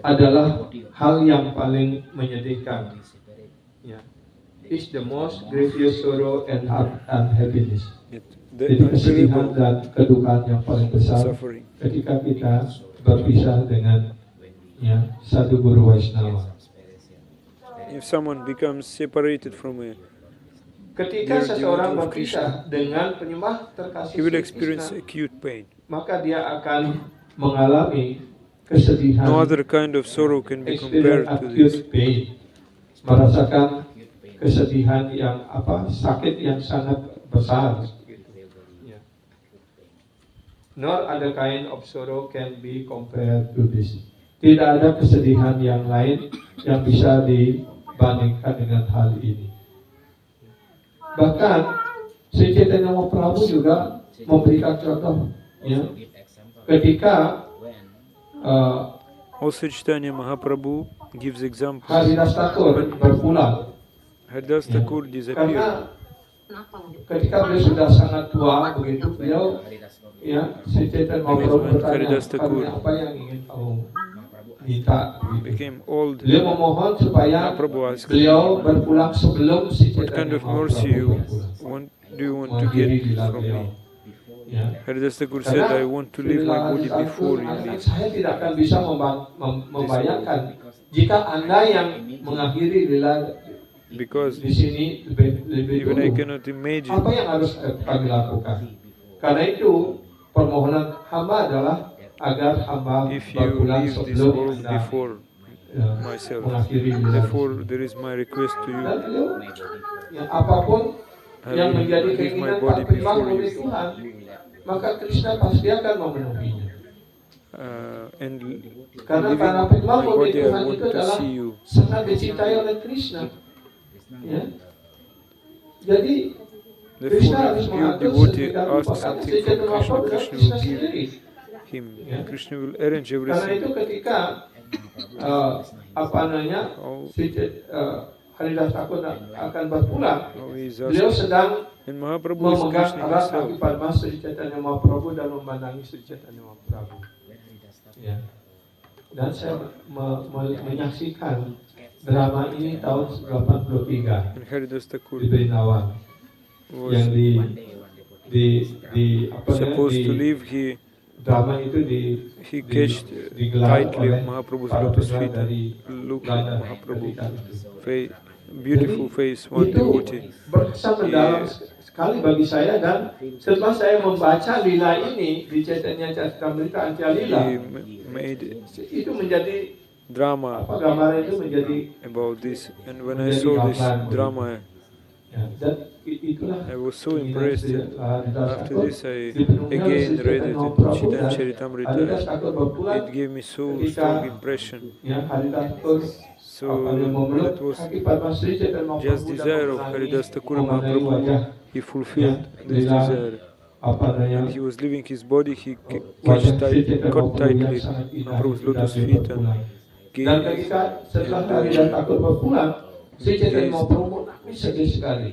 adalah hal yang paling menyedihkan. Ya. It's the most grievous sorrow and unhappiness. The Jadi kesedihan unbearable dan kedukaan yang paling besar suffering. ketika kita berpisah dengan ya, satu guru Vaishnava. If someone becomes separated from a Ketika Dear seseorang devotee of berpisah dengan penyembah terkasih he will Sri experience Krishna, acute pain. maka dia akan mengalami kesedihan, No other kind of sorrow can be compared experience to this. acute pain, merasakan kesedihan yang sakit yang sangat besar. Ya. Nor other kind of sorrow can be compared to this. Tidak ada kesedihan yang lain yang bisa dibandingkan dengan hal ini. Bahkan Sri Chaitanya Mahaprabhu juga memberikan contoh, ya, ketika Also Chaitanya Mahaprabhu gives examples. Haridas Thakur berpulang, Haridas Thakur disappeared karena ketika beliau sudah sangat tua begitu, beliau ya Sri Chaitanya Mahaprabhu When bertanya, Haridas Thakur "Karena apa yang ingin kamu minta?" Begitu. became old. Beliau memohon supaya Mahaprabhu asked, beliau berpulang sebelum Sri what kind Chaitanya of mercy Mahaprabhu do you want to mengakhiri get lila from beliau. me? Ya. Haridas Thakur said, I want to leave my body before you leave. Saya tidak akan bisa membayangkan jika Anda yang mengakhiri lila Because di sini lebih even I dulu. cannot imagine Apa yang harus kami lakukan? Karena itu permohonan hamba adalah agar hamba if you berpulang leave this sebelum world Anda before myself. mengakhiri lila. Therefore, there is my request to Dan you. beliau yang apapun I yang will menjadi leave my keinginan body Pak Prima before oleh you. Tuhan, maka Krishna pasti akan memenuhinya. And Karena leaving para penyembah my oleh body, I Tuhan want itu to adalah see you. sangat dicintai oleh Krishna. Ya. Jadi Krishna Therefore, harus if your mengatur devotee sedemikian asks rupa. Karena something Sri Chaitanya from Krishna, Mahaprabhu adalah Krishna Krishna will give sendiri. him. Yeah. Krishna will arrange Karena everything. itu ketika Oh, Haridas Thakur akan berpulang, how he is beliau asking. sedang And Mahaprabhu is memegang Krishna erat himself. kaki Padma Sri Chaitanya Mahaprabhu dan memandangi Sri Chaitanya Mahaprabhu. Ya. Dan saya menyaksikan drama ini tahun 83 And Haridas Thakur di Brindavan yang was supposed to di leave. drama itu He catched digelar tightly oleh Mahaprabhu's para lotus penyembah feet dari and looked Belanda at Mahaprabhu. ketika itu. Beautiful face, one Itu devotee. berkesan mendalam sekali bagi saya, dan setelah saya membaca lila ini di Chaitanya Charitamrita Antya Lila, He made itu menjadi drama gambaran itu menjadi about this. And when I saw this drama, ya, dan itulah I was so keinginan impressed. Sri Haridas After Thakur. this, I Dipenuhi oleh again Sri read Chaitanya it in Mahaprabhu, Chaitanya dan Charitamrita. Haridas Thakur berpulang, It gave me so ketika strong impression. ya, Haridas Thakur So memeluk that was kaki Padma Sri Chaitanya Mahaprabhu just dan desire of memenangi- Haridas Thakur memenangi wajah Mahaprabhu. He fulfilled this lila, desire. Namanya, He was leaving his body, he wajah caught Sri Chaitanya caught Mahaprabhu tightly yang sangat indah Mahaprabhu's ketika lotus dia feet and berpulang. Dan gazed. ketika setelah Haridas Thakur berpulang, Sri Chaitanya Gazed. Mahaprabhu Ini sedih sekali.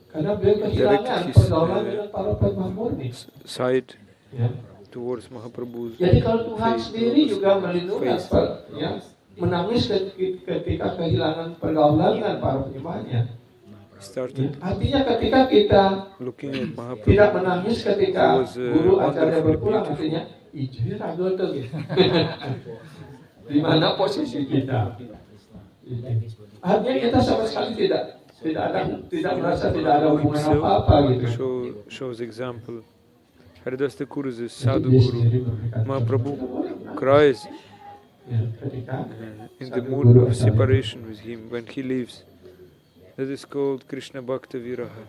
Karena beliau kehilangan Directed his, pergaulan dengan para penyembah murni. side Ya. towards Mahaprabhu's Jadi kalau Tuhan face, sendiri juga melindungi, ya, menangis ketika kehilangan pergaulan dengan para penyembahnya. started Artinya ketika kita looking at tidak Mahaprabhu. menangis ketika It was, guru acaranya wonderfully berpulang, beautiful. artinya ijir agak tuh gitu. Di mana posisi kita? Artinya kita sama sekali tidak merasa tidak ada hubungan apa-apa gitu. Shows example. Haridas Thakur is a sadhu guru. Mahaprabhu cries Ya, ketika in the mood of separation with him when he leaves. That is called Krishna Bhakta Viraha.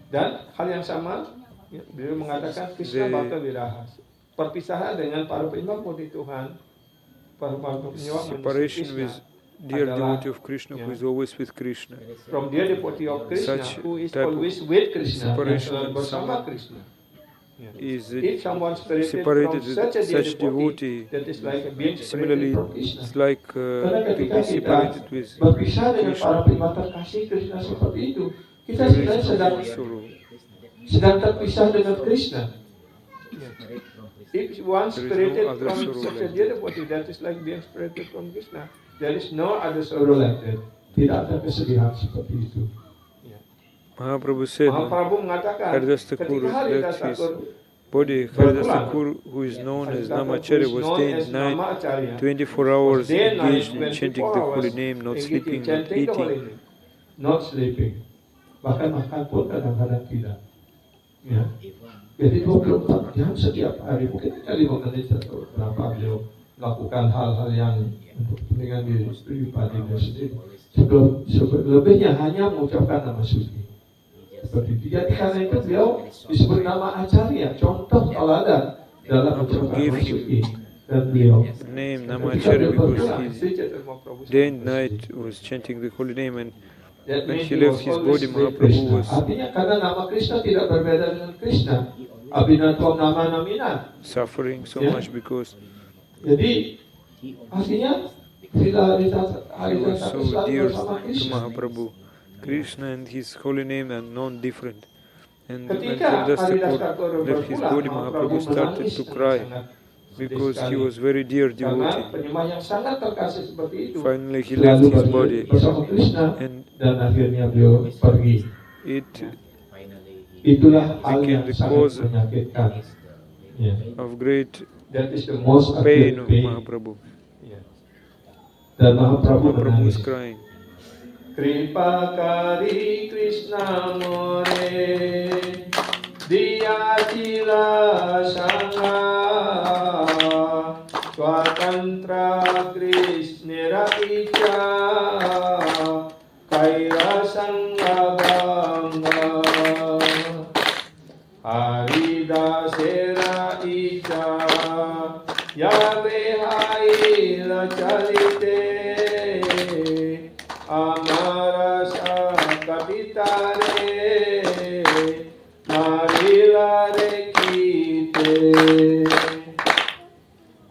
Dan hal yang sama, ya, beliau mengatakan Krishna Bhakta Viraha. Perpisahan dengan para penyembah murni Tuhan, para penyembah Separation with dear adalah, devotee of Krishna who ya, is always with Krishna. from dear devotee of Krishna Such who is type of always with Krishna, yang separation selalu with bersama someone Krishna. Ya. Is If someone separated separated from with such a dear such devotee, devotee. that is like being Similarly, separated from Krishna. it's like Karena to ketika be kita separated with berpisah dengan para Krishna. penyembah terkasih Krishna seperti itu, kita There sebenarnya is sedang no sorrow. terpisah dengan Krishna. If one There is no separated other from sorrow such a like dear devotee, that is like being separated from Krishna. There is no other sorrow like that. Tidak ada kesedihan seperti itu. Mahaprabhu said, Mahaprabhu mengatakan, Haridas Thakur ketika Haridas left his Thakur body, Haridas Thakur, who is known as Namacharya, was day and night, 24 hours engaged in chanting the holy name, not sleeping, not eating. Not sleeping. Bahkan makan pun kadang-kadang tidak. Ya. Jadi 24 jam setiap hari, mungkin 5 menit atau berapa beliau melakukan hal-hal yang untuk kepentingan diri pribadinya sendiri. Lebihnya hanya mengucapkan nama suci. Seperti itu. Jadi karena itu beliau disebut nama Acarya, contoh teladan dalam mengucapkan nama suci. Dan beliau Name Namacharya because he day and night was chanting the holy name, and when he left his body, Mahaprabhu was artinya karena nama Krishna tidak berbeda dengan Krishna. Abhinatvam nama namina. suffering so Yeah. much because Jadi artinya bila he was so dear bersama to Krishna. Mahaprabhu. Krishna and his holy name are non-different. And when Ketika Haridas Haridas Thakur Thakur left his berpulang, body, Mahaprabhu started to cry because he was very dear Karena devotee. penyembah yang sangat terkasih seperti itu Finally, he selalu left his berdiri body, bersama Krishna and dan akhirnya beliau pergi. it Itulah hal became yang the sangat cause menyakitkan. Ya. of great That is the most pain acute of pain. Mahaprabhu. Ya. Dan Mahaprabhu Mahaprabhu was menangis. crying. Kripa kari Krishna more Diya Chila Sangha Swatantra Krishnera Icha Kaira Sangha Banga Haridasera Icha Yave Haila Chalite Amarasa kapitare marilare kite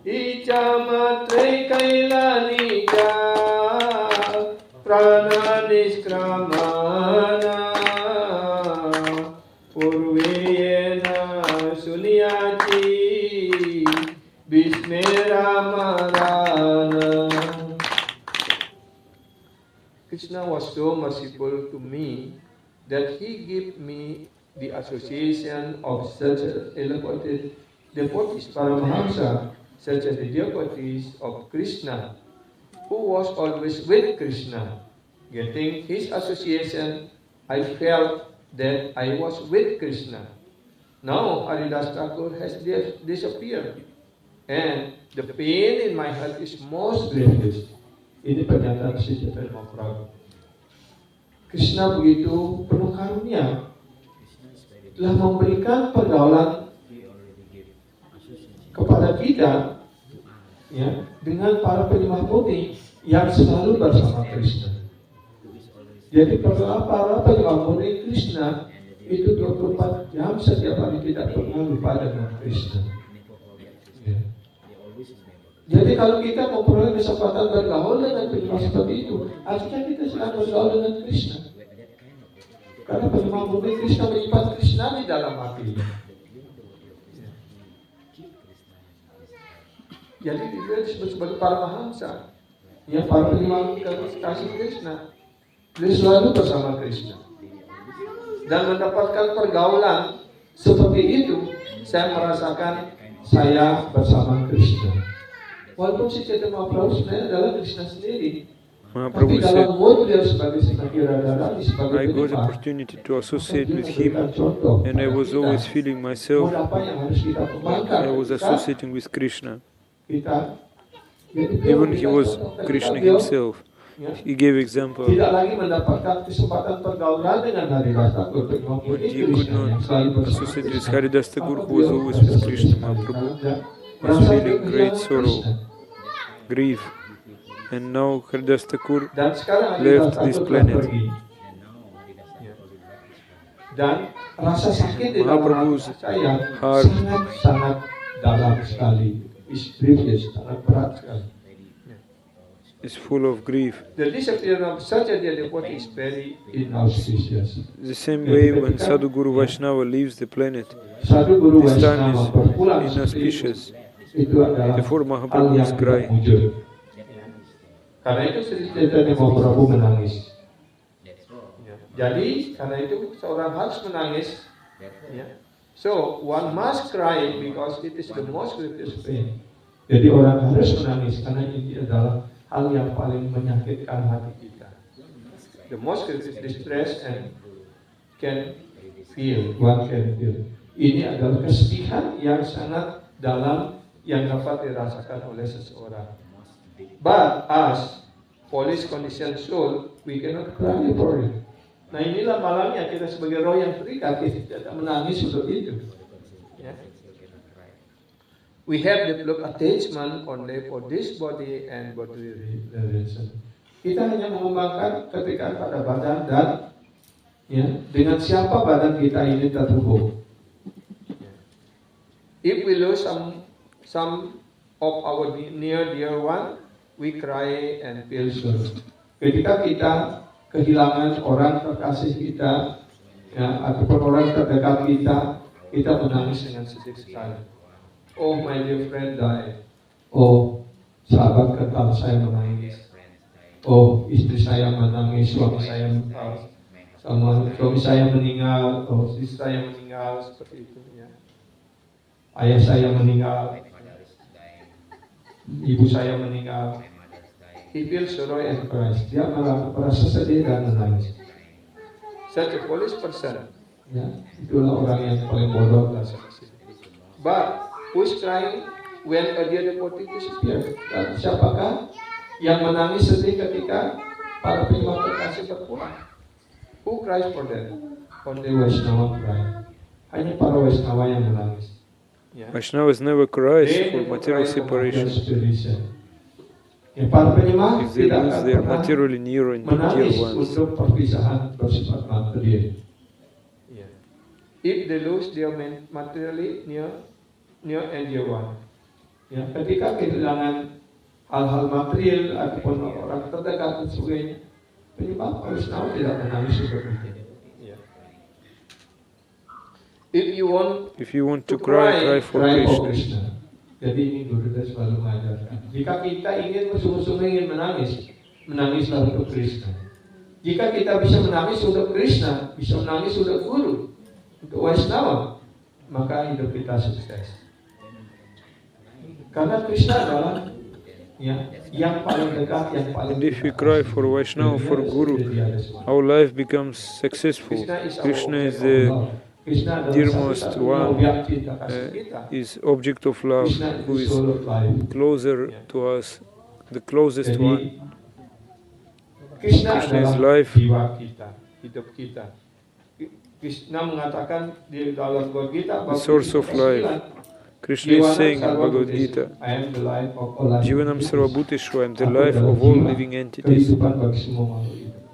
Icha matre kailanija prana niskramana Purveyena sunyati Bismera marana. Krishna was so merciful to me that he gave me the association of such elevated devotees, Paramahamsa, such as the devotees of Krishna, who was always with Krishna. Getting his association, I felt that I was with Krishna. Now Haridas Thakur has disappeared, and the pain in my heart is most grievous. Ini pernyataan Sri Chaitanya Mahaprabhu. Krishna begitu penuh karunia, telah memberikan pergaulan kepada kita, ya, dengan para penyembah murni yang selalu bersama Krishna. Jadi para penyembah murni Krishna itu 24 jam setiap hari tidak pernah lupa dengan Krishna. Ya. Jadi kalau kita memperoleh kesempatan bergaul dengan penyembah seperti itu, harusnya kita sedang bergaul dengan Krishna. Karena penyembah murni Krishna menyimpan Krishna di dalam hatinya. Jadi itu disebut sebagai Paramahamsa. Yang para penyembah kasih Krishna, dia selalu bersama Krishna. Dan mendapatkan pergaulan seperti itu, saya merasakan saya bersama Krishna. Walaupun si Chaitanya Mahaprabhu sebenarnya adalah Krishna sendiri. Tapi Mahaprabhu dalam said, mood dia sebagai Senaki Radharani, sebagai I got the penyembah, opportunity to associate with him, memberikan contoh and I pada was kita, always feeling myself, mood apa yang harus kita kembangkan. I was Ketika associating with Krishna. kita, jadi beliau Even he memberikan was contoh ketika Krishna beliau, himself. ya, He gave example tidak lagi mendapatkan kesempatan pergaulan dengan Haridas Thakur, penyembah when murni he could Krishna yang not selalu bersama associate with Krishna. Haridas Thakur, Maka who was beliau always merasa with Krishna. sedih Mahaprabhu dan was merasa feeling great kehilangan sorrow, Krishna. grief, and now Haridas Thakur Dan sekarang Haridas left this Thakur telah planet. pergi. Dan rasa sakit di dalam Mahaprabhu's hati saya heart sangat dalam sekali. Grief sangat berat sekali. is full of grief. The disappearance of such a dear devotee is very inauspicious. The same way when Sadhu Guru Vaishnava leaves the planet, Sadhu Guru this time Vaishnava is berpulang seperti itu, inauspicious. itu adalah Therefore hal Mahaprabhu yang is tidak crying. mujur. Karena itu Sri Chaitanya Mahaprabhu menangis. Jadi karena itu seorang harus menangis. Ya. So one must cry because it is the most grievous pain. Jadi orang harus menangis karena ini adalah hal yang paling menyakitkan hati kita. The most grievous distress and one can feel. Ini adalah kesedihan yang sangat dalam yang dapat dirasakan oleh seseorang. But as police conditioned soul, we cannot cry for it. Nah inilah malangnya kita sebagai roh yang terikat, kita tidak menangis untuk itu. Ya. We have developed attachment only for this body and bodily relation. Kita hanya mengembangkan keterikatan pada badan dan ya, dengan siapa badan kita ini terhubung. If we lose some of our near dear one, we cry and feel sorrow. Ketika kita kehilangan orang terkasih kita, ya, ataupun orang terdekat kita, kita menangis dengan sedih sekali. Oh, my dear friend died. Oh, sahabat kental saya menangis. Oh, istri saya menangis, suami saya suami saya meninggal, oh, istri saya meninggal, seperti itu. Ya. Ayah saya meninggal, ibu saya meninggal. He feels sorrow and cries. Dia merasa sedih dan menangis. Such a foolish person. Ya, itulah orang yang paling bodoh dan sedih. But who is crying when a dear devotee disappears? Dan siapakah yang menangis sedih ketika para penyembah terkasih berpulang? Who cries for them? Only Vaishnava cry. Hanya para Vaishnava yang menangis. Ya. Vaishnavas never cries They for never material cry for separation. separation. Ya, para penyembah If they tidak lose akan their pernah materially near and dear menangis ones, untuk perpisahan bersifat material. If they lose their materially near and dear one. Ya, ketika kehilangan hal-hal material ataupun orang terdekat dan sebagainya, penyembah Vaishnava tidak menangis seperti itu. Ya. If you want to cry for Krishna. Krishna. Jadi ini Guru kita selalu mengajarkan. Jika kita ingin bersungguh-sungguh ingin menangislah untuk Krishna. Jika kita bisa menangis untuk Krishna, bisa menangis untuk Guru, untuk Vaishnava, maka hidup kita sukses. Karena Krishna adalah ya, yang paling dekat, yang paling. And if we cry for Vaishnava, for Guru, our life becomes successful. Krishna is the dearmost one, is object of love, who is closer to us, the closest one. Krishna is life. Hidup kita. Krishna mengatakan di dalam Bhagavad Gita, The source of life. Krishna is saying in Bhagavad Gita, I am the life of all life. Jivanam Sarvabhuteshu, I am the life of all living entities. Kehidupan bagi semua makhluk hidup.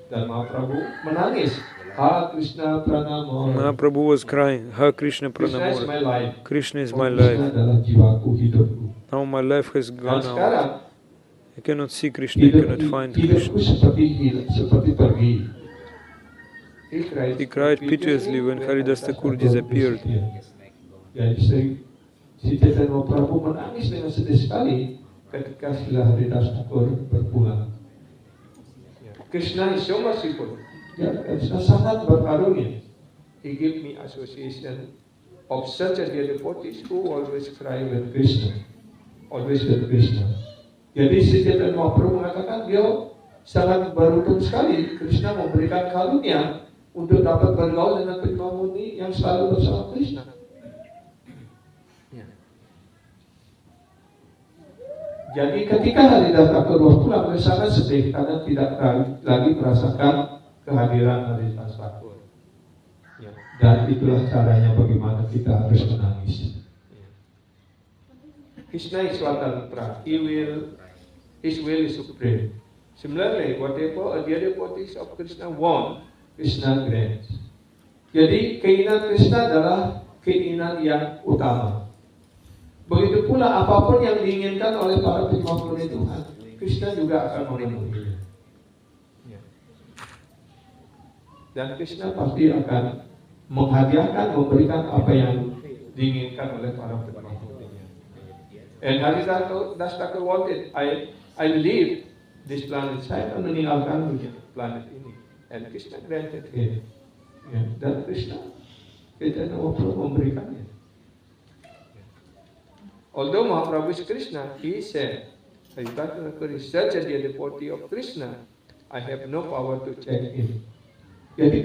Dan Mahaprabhu menangis Ha Krishna Pranamo. Mahaprabhu was crying, Ha Krishna Krishna is my Pranamur. life. Krishna is Oh, my Krishna life. adalah jiwaku, hidupku. Now my life has Dan gone out. sekarang I cannot see Krishna, I cannot find hidupku Krishna. seperti pergi. He cried piteously when Haridas Thakur disappeared. Jadi si Chaitanya Mahaprabhu menangis dengan sedih sekali ketika setelah Haridas Thakur berpulang. Krishna is so merciful. Ya, Krishna sangat berkarunia. He gave me association of such a dear devotees who always cry with Krishna. Always with Krishna. Jadi si Chaitanya Mahaprabhu mengatakan beliau sangat beruntung sekali Krishna memberikan karunia untuk dapat bergaul dengan Prima Muni yang selalu bersama Krishna. Ya. Jadi ketika Haridas Thakur pulang, beliau sangat sedih karena tidak lagi merasakan kehadiran Haridas Thakur. Ya. Dan itulah caranya bagaimana kita harus menangis. Ya. Krishna is Swatantra. His will is supreme. Similarly, whatever the other devotees of Krishna want, Krishna grants. Jadi keinginan Krishna adalah keinginan yang utama. Begitu pula apapun yang diinginkan oleh para pemaham Tuhan, Krishna juga akan memenuhinya. Dan Krishna pasti akan menghadiahkan, memberikan apa yang diinginkan oleh para pemaham. And Haridas Thakur wanted, I leave this planet. Saya akan meninggalkan planet ini. And Krishna granted him. Ya, dan Krishna kita memberikannya. Although Mahaprabhu is Krishna, he said, Haridas Thakur is such a dear devotee of Krishna, I have no power to change him. Jadi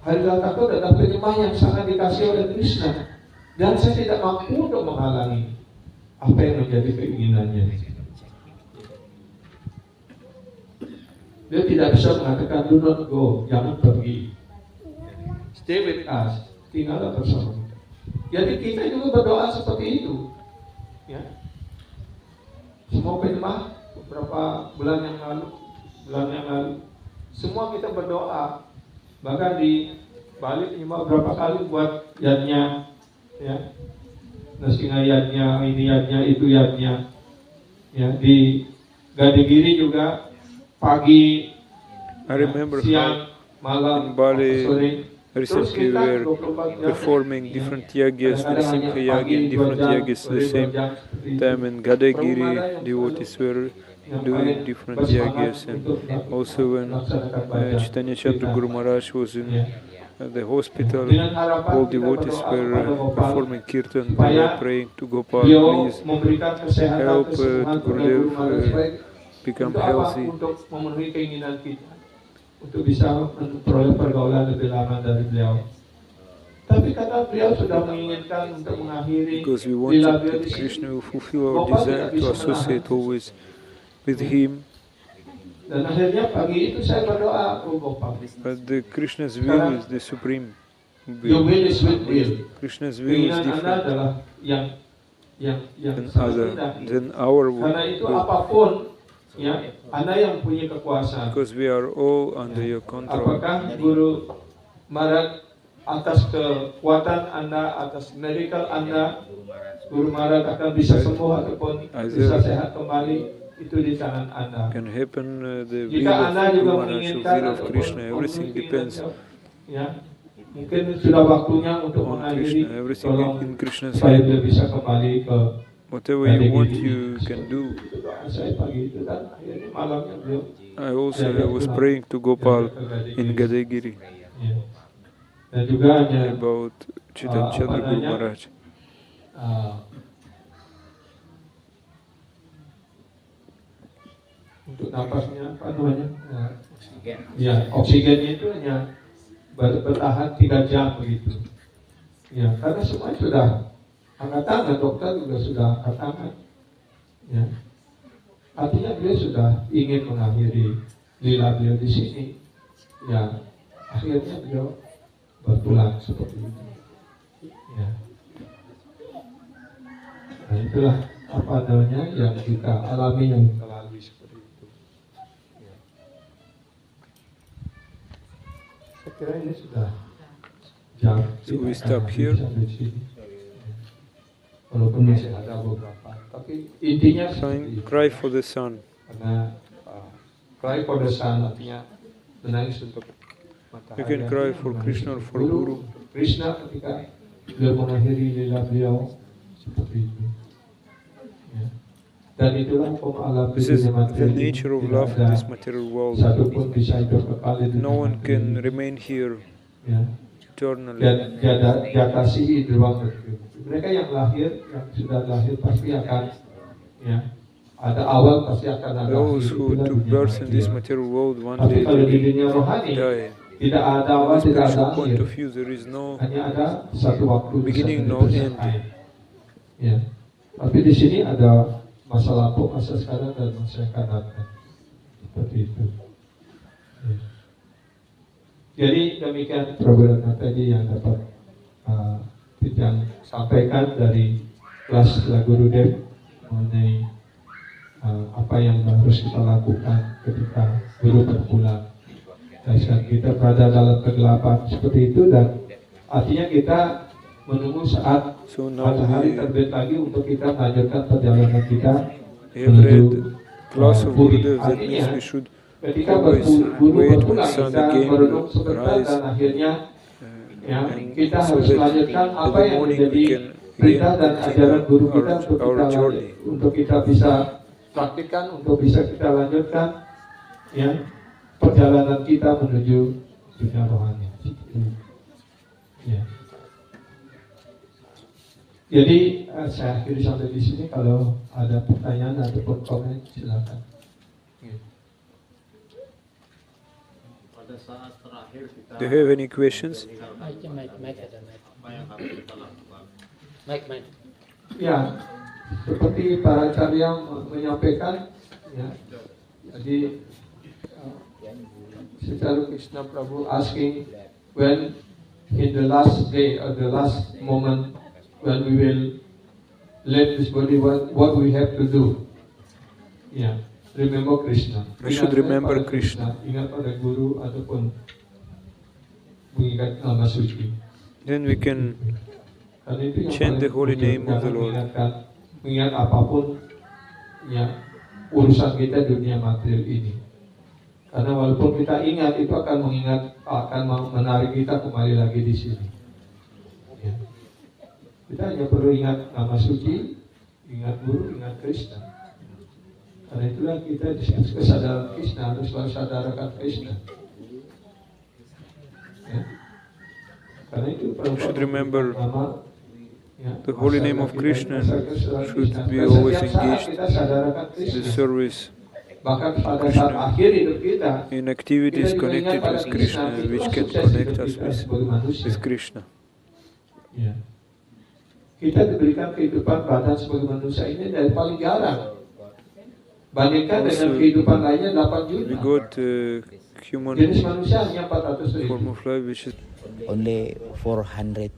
Haridas Thakur adalah penyembah yang sangat dikasih oleh Krishna, dan saya tidak mampu untuk menghalangi apa yang menjadi keinginannya. Dia tidak bisa mengatakan do not go, jangan pergi. Stay with us, tinggallah bersama kita. Jadi kita juga berdoa seperti itu. Ya. Semua penyembah beberapa bulan yang lalu, semua kita berdoa. Bahkan di Bali penyembah berapa kali buat yadnya, ya. Nasinga yadnya, ini yadnya, itu yadnya. Ya, di Gadegiri juga pagi, I remember siang, how malam, in Bali sore. recently we were performing different yagyas, the Simha Yagi and different yagyas at the same time, and Gadagiri devotees were doing different yagyas, and also when Chaitanya Chandra Guru Maharaj was in the hospital, all devotees were performing kirtan, they were praying to Gopal, please help to Gurudev become healthy. Untuk memenuhi keinginan kita, untuk bisa memperoleh pergaulan lebih lama dari beliau. Tapi karena beliau sudah menginginkan untuk mengakhiri Because we wanted that Krishna will fulfill our desire to associate always with Him. Dan akhirnya pagi itu saya berdoa, oh Gopal. But the Krishna's will is the supreme Your will. will is with will. Krishna's will is Keinginan Anda different adalah yang than sangat rendah. than our Karena itu will. apapun, ya, Anda yang punya kekuasaan. Because we are all under your control. Apakah Guru Maharaj atas kekuatan Anda, atas medical Anda, Guru Maharaj akan bisa sembuh ataupun bisa sehat kembali, itu di tangan Anda. Can happen the will Jika of Anda Guru juga Maharaj or menginginkan will of ataupun Krishna, everything memenuhi depends keinginan, ya, mungkin sudah waktunya untuk on mengakhiri. Krishna. Everything Tolong in Krishna's supaya hand. dia bisa kembali ke Whatever you want, you can do. Itu doa saya pagi itu, dan akhirnya malamnya beliau. I also was praying to Gopal in Gadagiri Ya. Dan juga hanya about Chaitanya Chandra Guru Maharaj. Untuk napasnya apa namanya? Ya, oksigennya itu hanya bertahan 3 jam begitu. Ya, karena semua sudah angkat tangan, dokter juga sudah angkat tangan. Ya. Artinya beliau sudah ingin mengakhiri lila beliau di sini. Ya, akhirnya beliau berpulang seperti itu. Ya. Nah, itulah apa namanya yang kita alami, yang kita lalui seperti itu. Ya. kira ini sudah jam. So we stop here. Sampai sini. Walaupun masih ada beberapa, tapi intinya seperti itu. Cry for the sun. Karena cry for the sun artinya menangis untuk matahari. You can cry for Krishna or for Guru. Krishna ketika beliau mengakhiri lila beliau seperti itu. Ya. Dan itulah hukum alam This is dunia the materi. nature of Tidak love in ada this material world. satu pun bisa hidup kekal di dunia No one materi. can remain here Ya. eternally. Dan diatasi di ruang tertutup. Mereka yang lahir, yang sudah lahir pasti akan, ya, ada awal pasti akan ada Those akhir. who Itulah took dunia birth in this materi. material world one Tapi day kalau di they dunia rohani die. tidak ada From awal, a tidak ada spiritual point akhir. of view, there is no Hanya ada satu waktu beginning, satu no titik end. akhir. Ya. Tapi di sini ada masa lampau, masa sekarang dan masa yang akan datang. Seperti itu. Ya. Jadi demikian program tadi yang dapat Pitang sampaikan dari kelas Gurudev mengenai apa yang harus kita lakukan ketika guru berpulang. Dan saat kita berada dalam kegelapan seperti itu, dan artinya kita menunggu saat So now matahari we terbit lagi untuk kita melanjutkan perjalanan kita have read menuju class of Puri. Gurudev. That means Artinya we should ketika always guru wait when berpulang, sun kita again merenung sebentar rise. dan akhirnya ya, And kita so harus that melanjutkan in apa the yang morning menjadi we can perintah dan again ajaran guru kita our- untuk our kita journey. untuk kita bisa praktikkan, untuk bisa kita lanjutkan ya perjalanan kita menuju dunia rohani. Ya. Jadi saya akhiri sampai di sini. Kalau ada pertanyaan ataupun komen silakan. Pada saat terakhir kita Do you have any questions? Mic. Ya, seperti para carya menyampaikan, ya. Jadi secara Krishna Prabhu asking when in the last day or the last moment when we will let this body, what we have to do. Ya, remember Krishna. We should Ingatkan remember pada Krishna. Ingat pada guru ataupun mengingat nama suci. Then we can Karena itu yang chant the paling holy penting, name of the jangan Lord. mengingat apapun ya urusan kita dunia material ini. Karena walaupun kita ingat, itu akan menarik kita kembali lagi di sini. Ya. Kita hanya perlu ingat nama suci, ingat guru, ingat Krishna. Karena itulah kita disebut kesadaran Krishna, harus selalu sadarkan Krishna. Ya. Karena itu should remember ya, the holy name of Krishna should be always engaged in the service bahkan pada saat akhir hidup kita in activities connected with Krishna, which can connect us with Krishna. Ya. Kita diberikan kehidupan badan sebagai manusia ini dari paling jarang. Bandingkan dengan Also, kehidupan lainnya 8 We juta. got human Jenis manusia hanya 400.000. form of life, which is only 400,000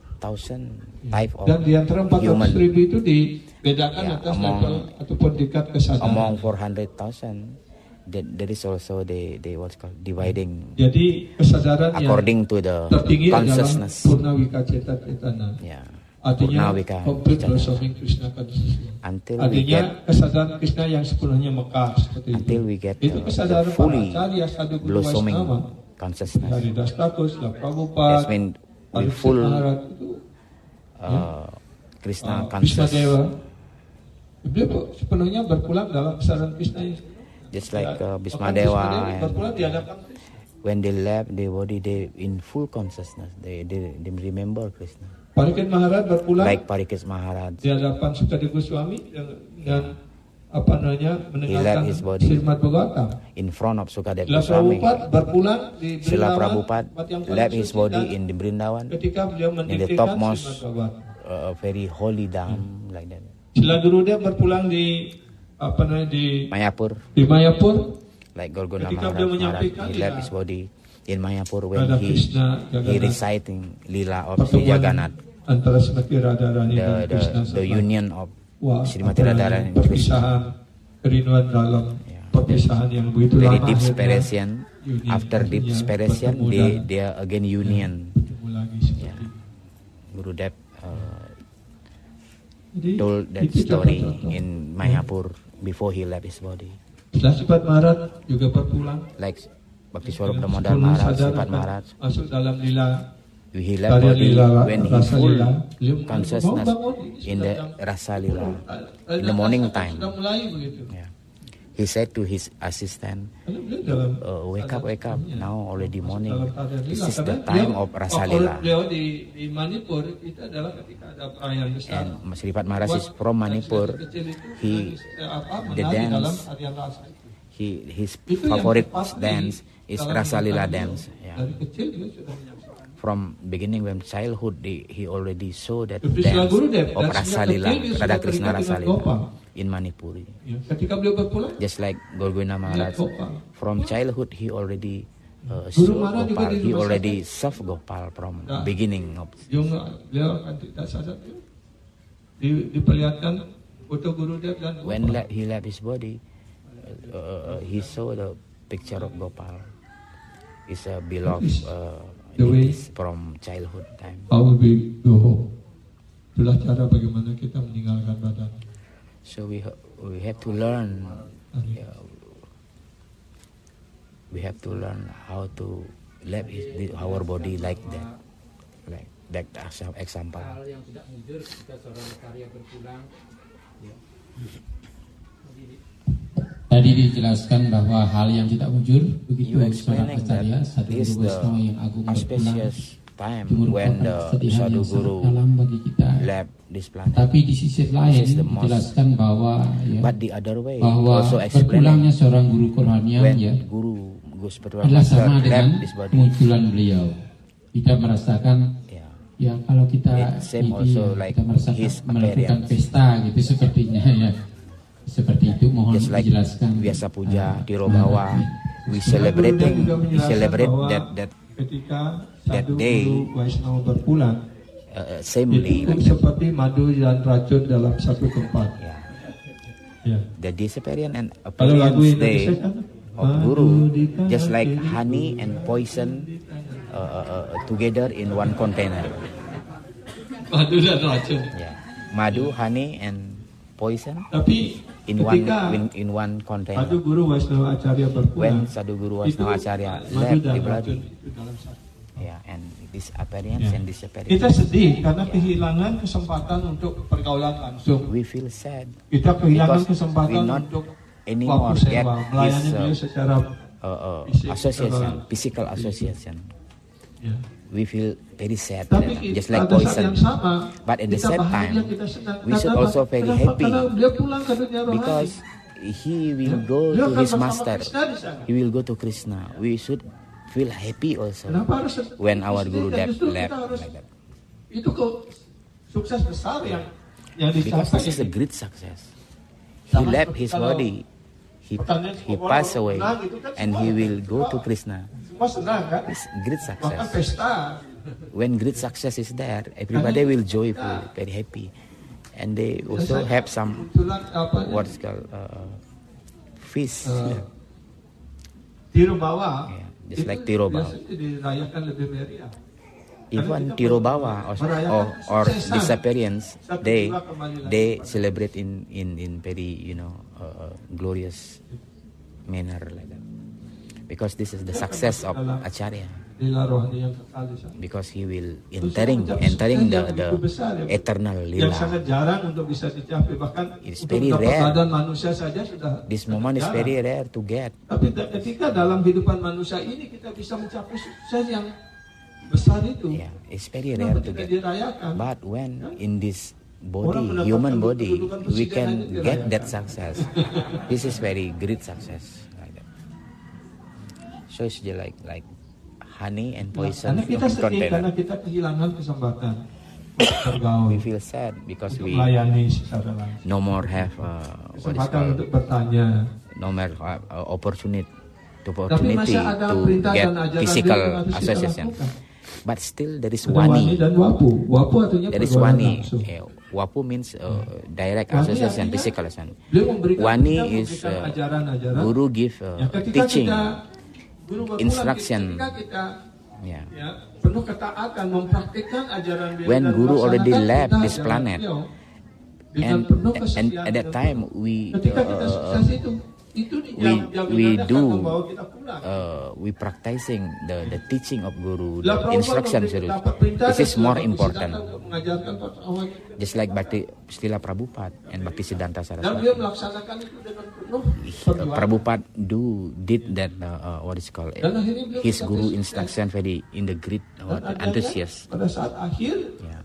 type of Dan di antara 400.000 human. itu dibedakan Ya, atas among- level ataupun tingkat kesadaran. Among 400,000, there is also the what's called dividing Jadi kesadaran yang according to the tertinggi adalah consciousness. Purnawika Ceta Cetana. Yeah, Artinya Purnawika complete Cetana. blossoming Krishna consciousness. until we Artinya get kesadaran Krishna yang sepenuhnya mekar seperti until itu. we get Itu kesadaran para fully acharya, sadhu guru blossoming Vaishnava. consciousness. Dari Dastakus, That Prabhupada, means we Pariksit full Maharaj itu Krishna Krishna conscious, Dewa. Beliau sepenuhnya berpulang dalam kesadaran Krishna ini. just like Bahkan Bhisma Dewa. berpulang di hadapan When they left the body, they in full consciousness. They remember Krishna. Pariksit Maharaj berpulang Like Pariksit Maharaj, di hadapan Sukadeva Goswami dan apa namanya mendengarkan his body. Srimad Bhagavatam. in front of Sukadeva Srila Goswami. Prabhupada berpulang di Srila Brindavan, Prabhupada tempat yang paling left his suci, body dan in the Brindavan, ketika beliau in the mendiktekan topmost Srimad Bhagavatam. very holy dam like that. Srila Gurudev berpulang di apa namanya di Mayapur, Mayapur. like Gorgona Ketika Maharaj, beliau menyampaikan he left lila his body in Mayapur when Radha he Krishna he Jagannath. reciting Lila of Sri Pertemuan Jagannath, antara Srimati Radharani dan Krishna the sama. union of Wah, Srimati apa namanya, Radharani and Krishna. perpisahan kerinduan dalam Ya. perpisahan yang begitu Very lama deep akhirnya separation after separation, they are again union. Yeah. Gurudev told that story in Mayapur before he left his body. Setelah Sifat Maharaj juga berpulang. Like Bhakti Swarup Damodar Maharaj, Sifat Maharaj, masuk dalam lila he left body when he full consciousness in the Rasa Lila in the morning time. Sudah mulai begitu. Yeah. He said to his assistant, wake up, now already morning. This is the time of Rasa Lila. Beliau di Manipur itu adalah ketika ada perayaan besar. And Sripad Maharaj is from Manipur. The dance, his favorite dance is Rasa Lila dance. Yeah. Dari kecil dia sudah menyaksikan. From beginning when childhood, he already saw that dance of Rasa Lila, Radha Krishna Rasa Lila in Manipur. Ya, ketika beliau berpulang, Just like Gorgona Maharaj, from childhood he already Guru saw Maharaj juga Gopal. di He rumah already served Gopal from beginning of. beliau akan tidak sadar diperlihatkan foto Gurudev dan When he left his body, he saw the picture of Gopal. It's a beloved deities from childhood time. how we go home. Itulah cara bagaimana kita meninggalkan badan. So we have to learn. We have to learn how to let our body like that example. Hal yang tidak mujur jika seorang karya berpulang. Tadi dijelaskan bahwa hal yang tidak mujur begitu You seorang explaining Acharya that satu this guru the Vaishnava yang agung berpulang auspicious time itu when merupakan the kesedihan Sadhu yang sangat Guru dalam bagi kita. left this planet. Tapi di sisi lain This is the most- dijelaskan bahwa But the other way bahwa also berpulangnya explaining seorang guru Koranian when Guru Guru Spiritual adalah Master sama dengan left this body. munculan beliau. Kita merasakan Yeah. ya kalau kita It same ini also ya, like kita merasakan his melakukan appearance. pesta gitu sepertinya ya. Seperti itu mohon Just like dijelaskan. biasa puja Tiro Bawa, we celebrate that ketika that Sadhu day, Guru Vaishnava berpulang, samely itu like that. seperti madu dan racun dalam satu tempat. Yeah. Ya. The disappearance and Kalau lagu appearance day Indonesia kan of Guru, just like honey and poison together in one container. madu dan racun. Yeah. Madu, honey, and poison Tapi in ketika one Sadhu container. Guru Vaishnava Acharya berpulang, When Sadhu Guru Vaishnava Acharya madu left dan the racun body, itu dalam satu. yeah, and this appearance Ya. and Kita disappearance, sedih karena kehilangan kesempatan untuk pergaulan langsung. we feel sad Kita kehilangan because kesempatan we not untuk anymore waktu get sewa, melayani this beliau secara association, physical association. ya. We feel very sad, Tapi just like pada saat poison. yang sama, But at the kita same bahagia, time, kita senang. we should Kenapa? also very Kenapa? happy Karena beliau pulang ke dunia rohani. because he will go Beliau to akan his bersama master. Krishna di sana. He will go to Krishna. We should feel happy also Kenapa harus sedih? when our Sedih, Guru dan justru left kita harus- like that. Itu sukses besar yang Because dicapai. this is a great success. He Sama left seperti his kalau body. He passed away and he will go to Krishna. Semua senang kan? It's great Bahkan success. pesta. When great success is there, everybody will joyful, very happy, and they also have some Kebetulan apa? what's called feast. Tiro bawa. Yeah, just itu like Tiro Bawa. biasanya dirayakan lebih meriah. Even Tirobawa or disappearance, they celebrate in very glorious manner like that, because this is the success of Acharya. Lila rohani yang kekal di sana. Because he will entering the eternal Yang lila. sangat jarang untuk bisa dicapai, bahkan It's untuk very dapat rare. badan manusia saja sudah This moment is jarang. very rare to get. Tapi ketika dalam kehidupan manusia ini kita bisa mencapai sukses yang besar itu, Yeah, it's very yang rare to ketika get. dirayakan, But when in this Orang body, mendapatkan human body, kedudukan we presiden can aja get dirayakan. that success. This is very great success like that. So it's just like honey and poison karena kita in sedih karena container. kita kehilangan kesempatan untuk bergaul, We feel sad because untuk we melayani secara langsung, no more have what is kesempatan called untuk bertanya. no more have opportunity Tapi masih ada to perintah get dan ajaran physical yang harus kita association. lakukan. But still there is Ada wani wani. dan wapu. Wapu artinya There is pergaulan wani. langsung. Wapu means direct Wani association, artinya physical association. Beliau memberikan Wani kita is memberikan ajaran-ajaran Guru give yang ketika teaching. kita Guru berpulang instruction. ketika kita Yeah. ya, penuh ketaatan memraktikkan ajaran beliau When dan Guru already melaksanakan left kita this ajaran planet, beliau dengan and penuh and kesetiaan at that dan time ketika kita sukses itu we jaminannya do akan membawa kita pulang. we practicing the teaching of Guru, Bila the Prabhupada instruction series. dapat perintah This dan is more Bhakti important. Siddhanta untuk mengajarkan pengetahuan. Just like Bhakti Srila Prabhupada and Bhakti Siddhanta Dan Saraswati. beliau melaksanakan itu dengan penuh perjuangan. Prabhupada did that what is called Dan akhirnya beliau his mencapai Guru sukses. instruction very in the great Dan akhirnya, enthusiast. pada saat akhir Yeah.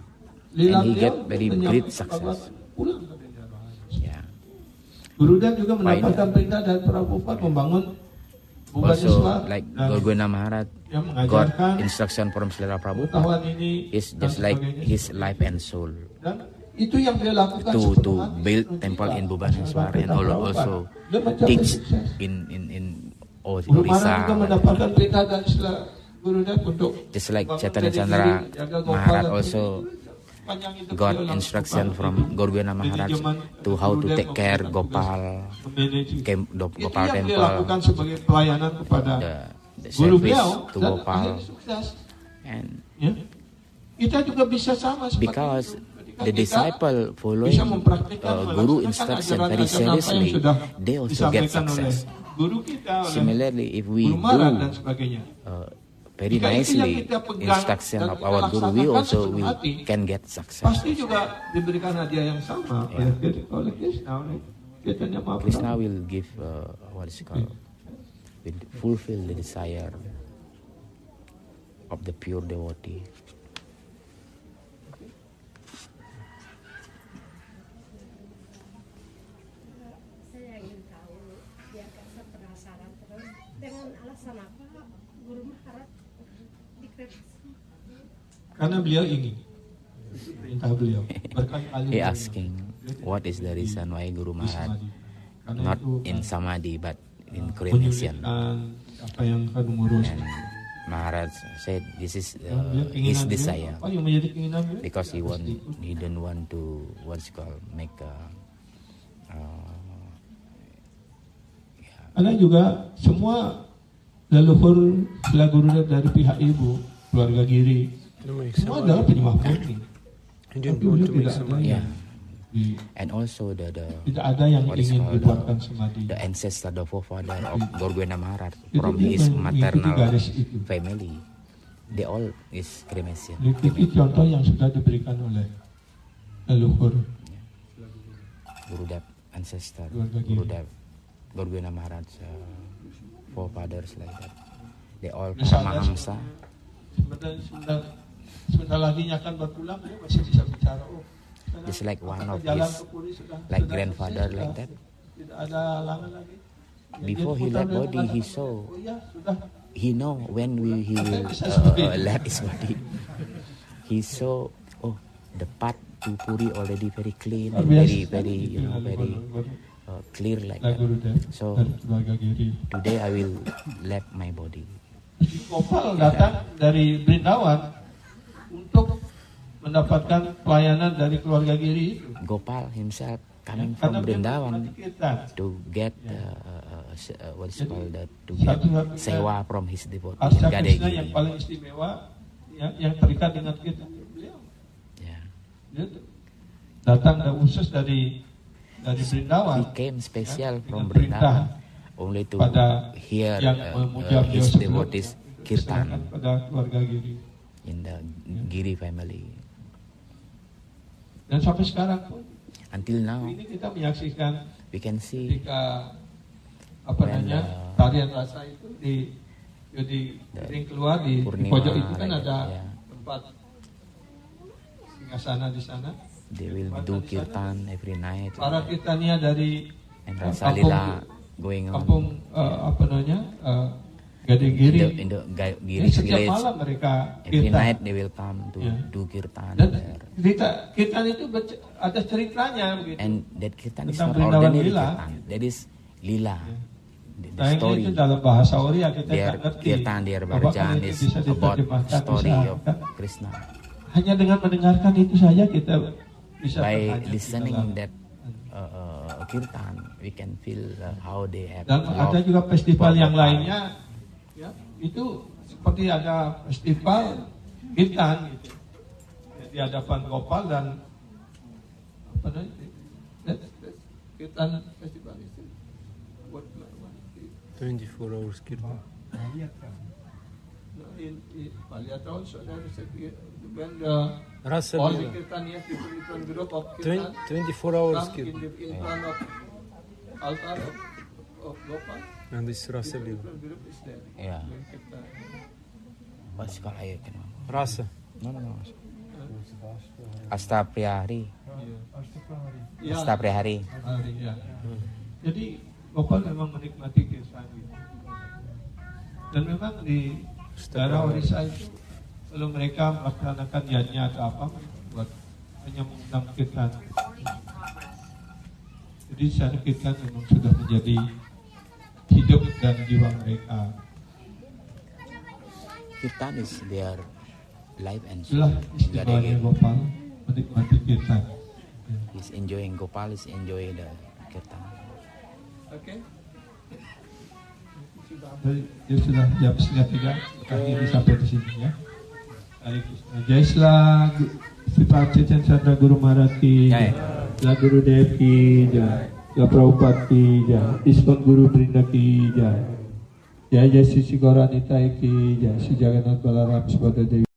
lila And he beliau get very menyampaikan great bahwa success. pulang ke Bendera. Yeah. Gurudev juga mendapatkan perintah dari Prabhupada membangun Also Bhubaneswar like dan Gorgona Maharaj yang got mengajarkan instruction from Srila Prabhupada pengetahuan ini is dan just like sebagainya. his life and soul Dan itu yang dia lakukan to sepenuh hati build untuk temple kita. in Bhubaneswar and Prabhupada. also Dia mencapai teach sukses. in Guru Maharaj Orissa. juga mendapatkan perintah dari Srila Gurudev untuk Just like bangun Chaitanya dari Chandra diri, jaga Gopal Maharaj dan also sepanjang hidup got beliau instruction lakukan from ini. Gorgona Dari Maharaj zaman to how to Gurudev take care mempunyai Gopal, memanage. Itu Gopal yang dia temple, lakukan sebagai pelayanan kepada the guru service beliau to dan Gopal, akhirnya sukses. and Ya. Kita juga bisa sama seperti because itu. Ketika the kita disciple following bisa mempraktikkan, Guru melaksanakan instruction very ajaran-ajaran apa yang seriously, sudah they also get disampaikan oleh success. guru kita, oleh Similarly, if we Guru Maharaj dan do sebagainya. very Jika itu yang nicely kita pegang instruction dan of kita our Guru, we laksanakan also sepenuh hati, can get success. Pasti juga diberikan hadiah yang sama oleh Krishna, oleh Chaitanya Mahaprabhu. Krishna will give what is called, will fulfill the desire of the pure devotee. Saya ingin tahu, biar saya penasaran terus, dengan alasan apa Guru Maharaj dikremasi? Karena beliau ingin. Perintah beliau. Berkali-kali He beliau asking, what is the reason why Guru di Maharaj Samadhi. Karena not itu in kan Samadhi but in cremation? menyulitkan apa yang akan mengurus. And Maharaj said this is Dan beliau his keinginan beliau, desire apa yang menjadi keinginan beliau? because he don't want to what's called make a Karena juga semua leluhur Srila Gurudev dari pihak ibu, keluarga Giri, semua adalah penyembah murni. He Tapi didn't want beliau to make tidak ada samadhi. yeah, yang di- and also tidak ada yang what is ingin called dibuatkan samadhi. the ancestor, the forefather of Gorgona Maharaj Itu from dia his mengikuti maternal garis itu. family, they all is cremation. Mengikuti contoh yang sudah diberikan oleh leluhur. Gurudev ancestor, Keluarga Giri. Gurudev, Gorgona Maharaj forefathers like that. They all Misalnya, Paramahamsa. sebentar lagi akan berpulang, dia masih bisa bicara. Oh, sekarang Just like one of jalan his ke Puri like sudah grandfather selesai, like sudah that. Tidak ada halangan lagi. Before he Dia left putar, body, dia he mengatakan, saw, oh iya, sudah. he know when he will left his body. He saw, oh, the path to Puri already very clean, and very very clear like that. So Dari keluarga Giri. today I will left my body. Gopal datang dari Brindawan untuk mendapatkan pelayanan dari keluarga Giri itu. Gopal himself coming Karena from dia Vrindavan menikmati kirtan. to get what is called that, to get Satu-satunya sewa from his devotee in Asya Krishna Gadegiri. yang paling istimewa yang terikat dengan kirtan beliau. Yeah. Dia datang dan khusus dari Brindawan. He came special dengan from perintah Vrindavan only to pada hear yang memuja beliau his sebelum devotees kirtan diserahkan pada keluarga Giri. in the Giri family. Dan sampai sekarang pun Until now, ini kita menyaksikan we can see ketika When, tarian rasa itu di ring keluar di Purnima, pojok itu kan like ada that, yeah. tempat singgasana di sana. they will do kirtan every night, Para kirtania dari and Rasa Lila going on kampung Gadegiri. in the Ini Giri setiap village. malam mereka Every kirtan. night they will come to Yeah. do kirtan Dan there. kirtan itu ada ceritanya begitu. And that kirtan is Tentang not Vrindavan ordinary Lila. kirtan. That is lila. The Sayangnya story. itu dalam bahasa Oriya kita Their nggak ngerti. kirtan, their Apakah barjan itu is bisa about diterjemahkan, story bisa, of kan? Krishna. Hanya dengan mendengarkan itu saja kita bisa By terhanyut di listening dalam. that kirtan, we can feel how they have Dan ada love juga festival for yang Gopal. lainnya Ya, itu seperti ada festival kirtan gitu. Di hadapan Gopal dan apa namanya? Kirtan festival itu. 24 hours kirtan. In Paliat also there is when the Rasa all the Lila. Kirtanians, different group of 24 hours come in front of altar of Gopal. And this Rasa Lila. Different group is there. Yeah. Doing kirtan. What's it called? I can. Rasa. No. Astaprihari. Ya. Astaprihari. Hari, ya. Jadi Gopal memang menikmati kirtan gitu. Dan memang di daerah Orissa itu kalau mereka melaksanakan yajna atau apa buat hanya mengundang kirtan. Jadi secara kirtan memang sudah menjadi hidup dan jiwa mereka. Kirtan is their life and Itulah soul. istimewanya Gopal menikmati kirtan. He's enjoying Gopal is enjoying the kirtan. Oke. Dia sudah jam 2:30. Kali ini sampai di sini ya. Hare Krishna. Jai Sila Sri Pacchen Chandra Guru Maharaj ki jai. La Guru Dev ki jai. La Prabhupada ki jai. Iskon Guru Brinda ki jai. Jai Jai Sri Gaura Nitai ki jai. Sri Jagannath Balaram Subhadra Devi.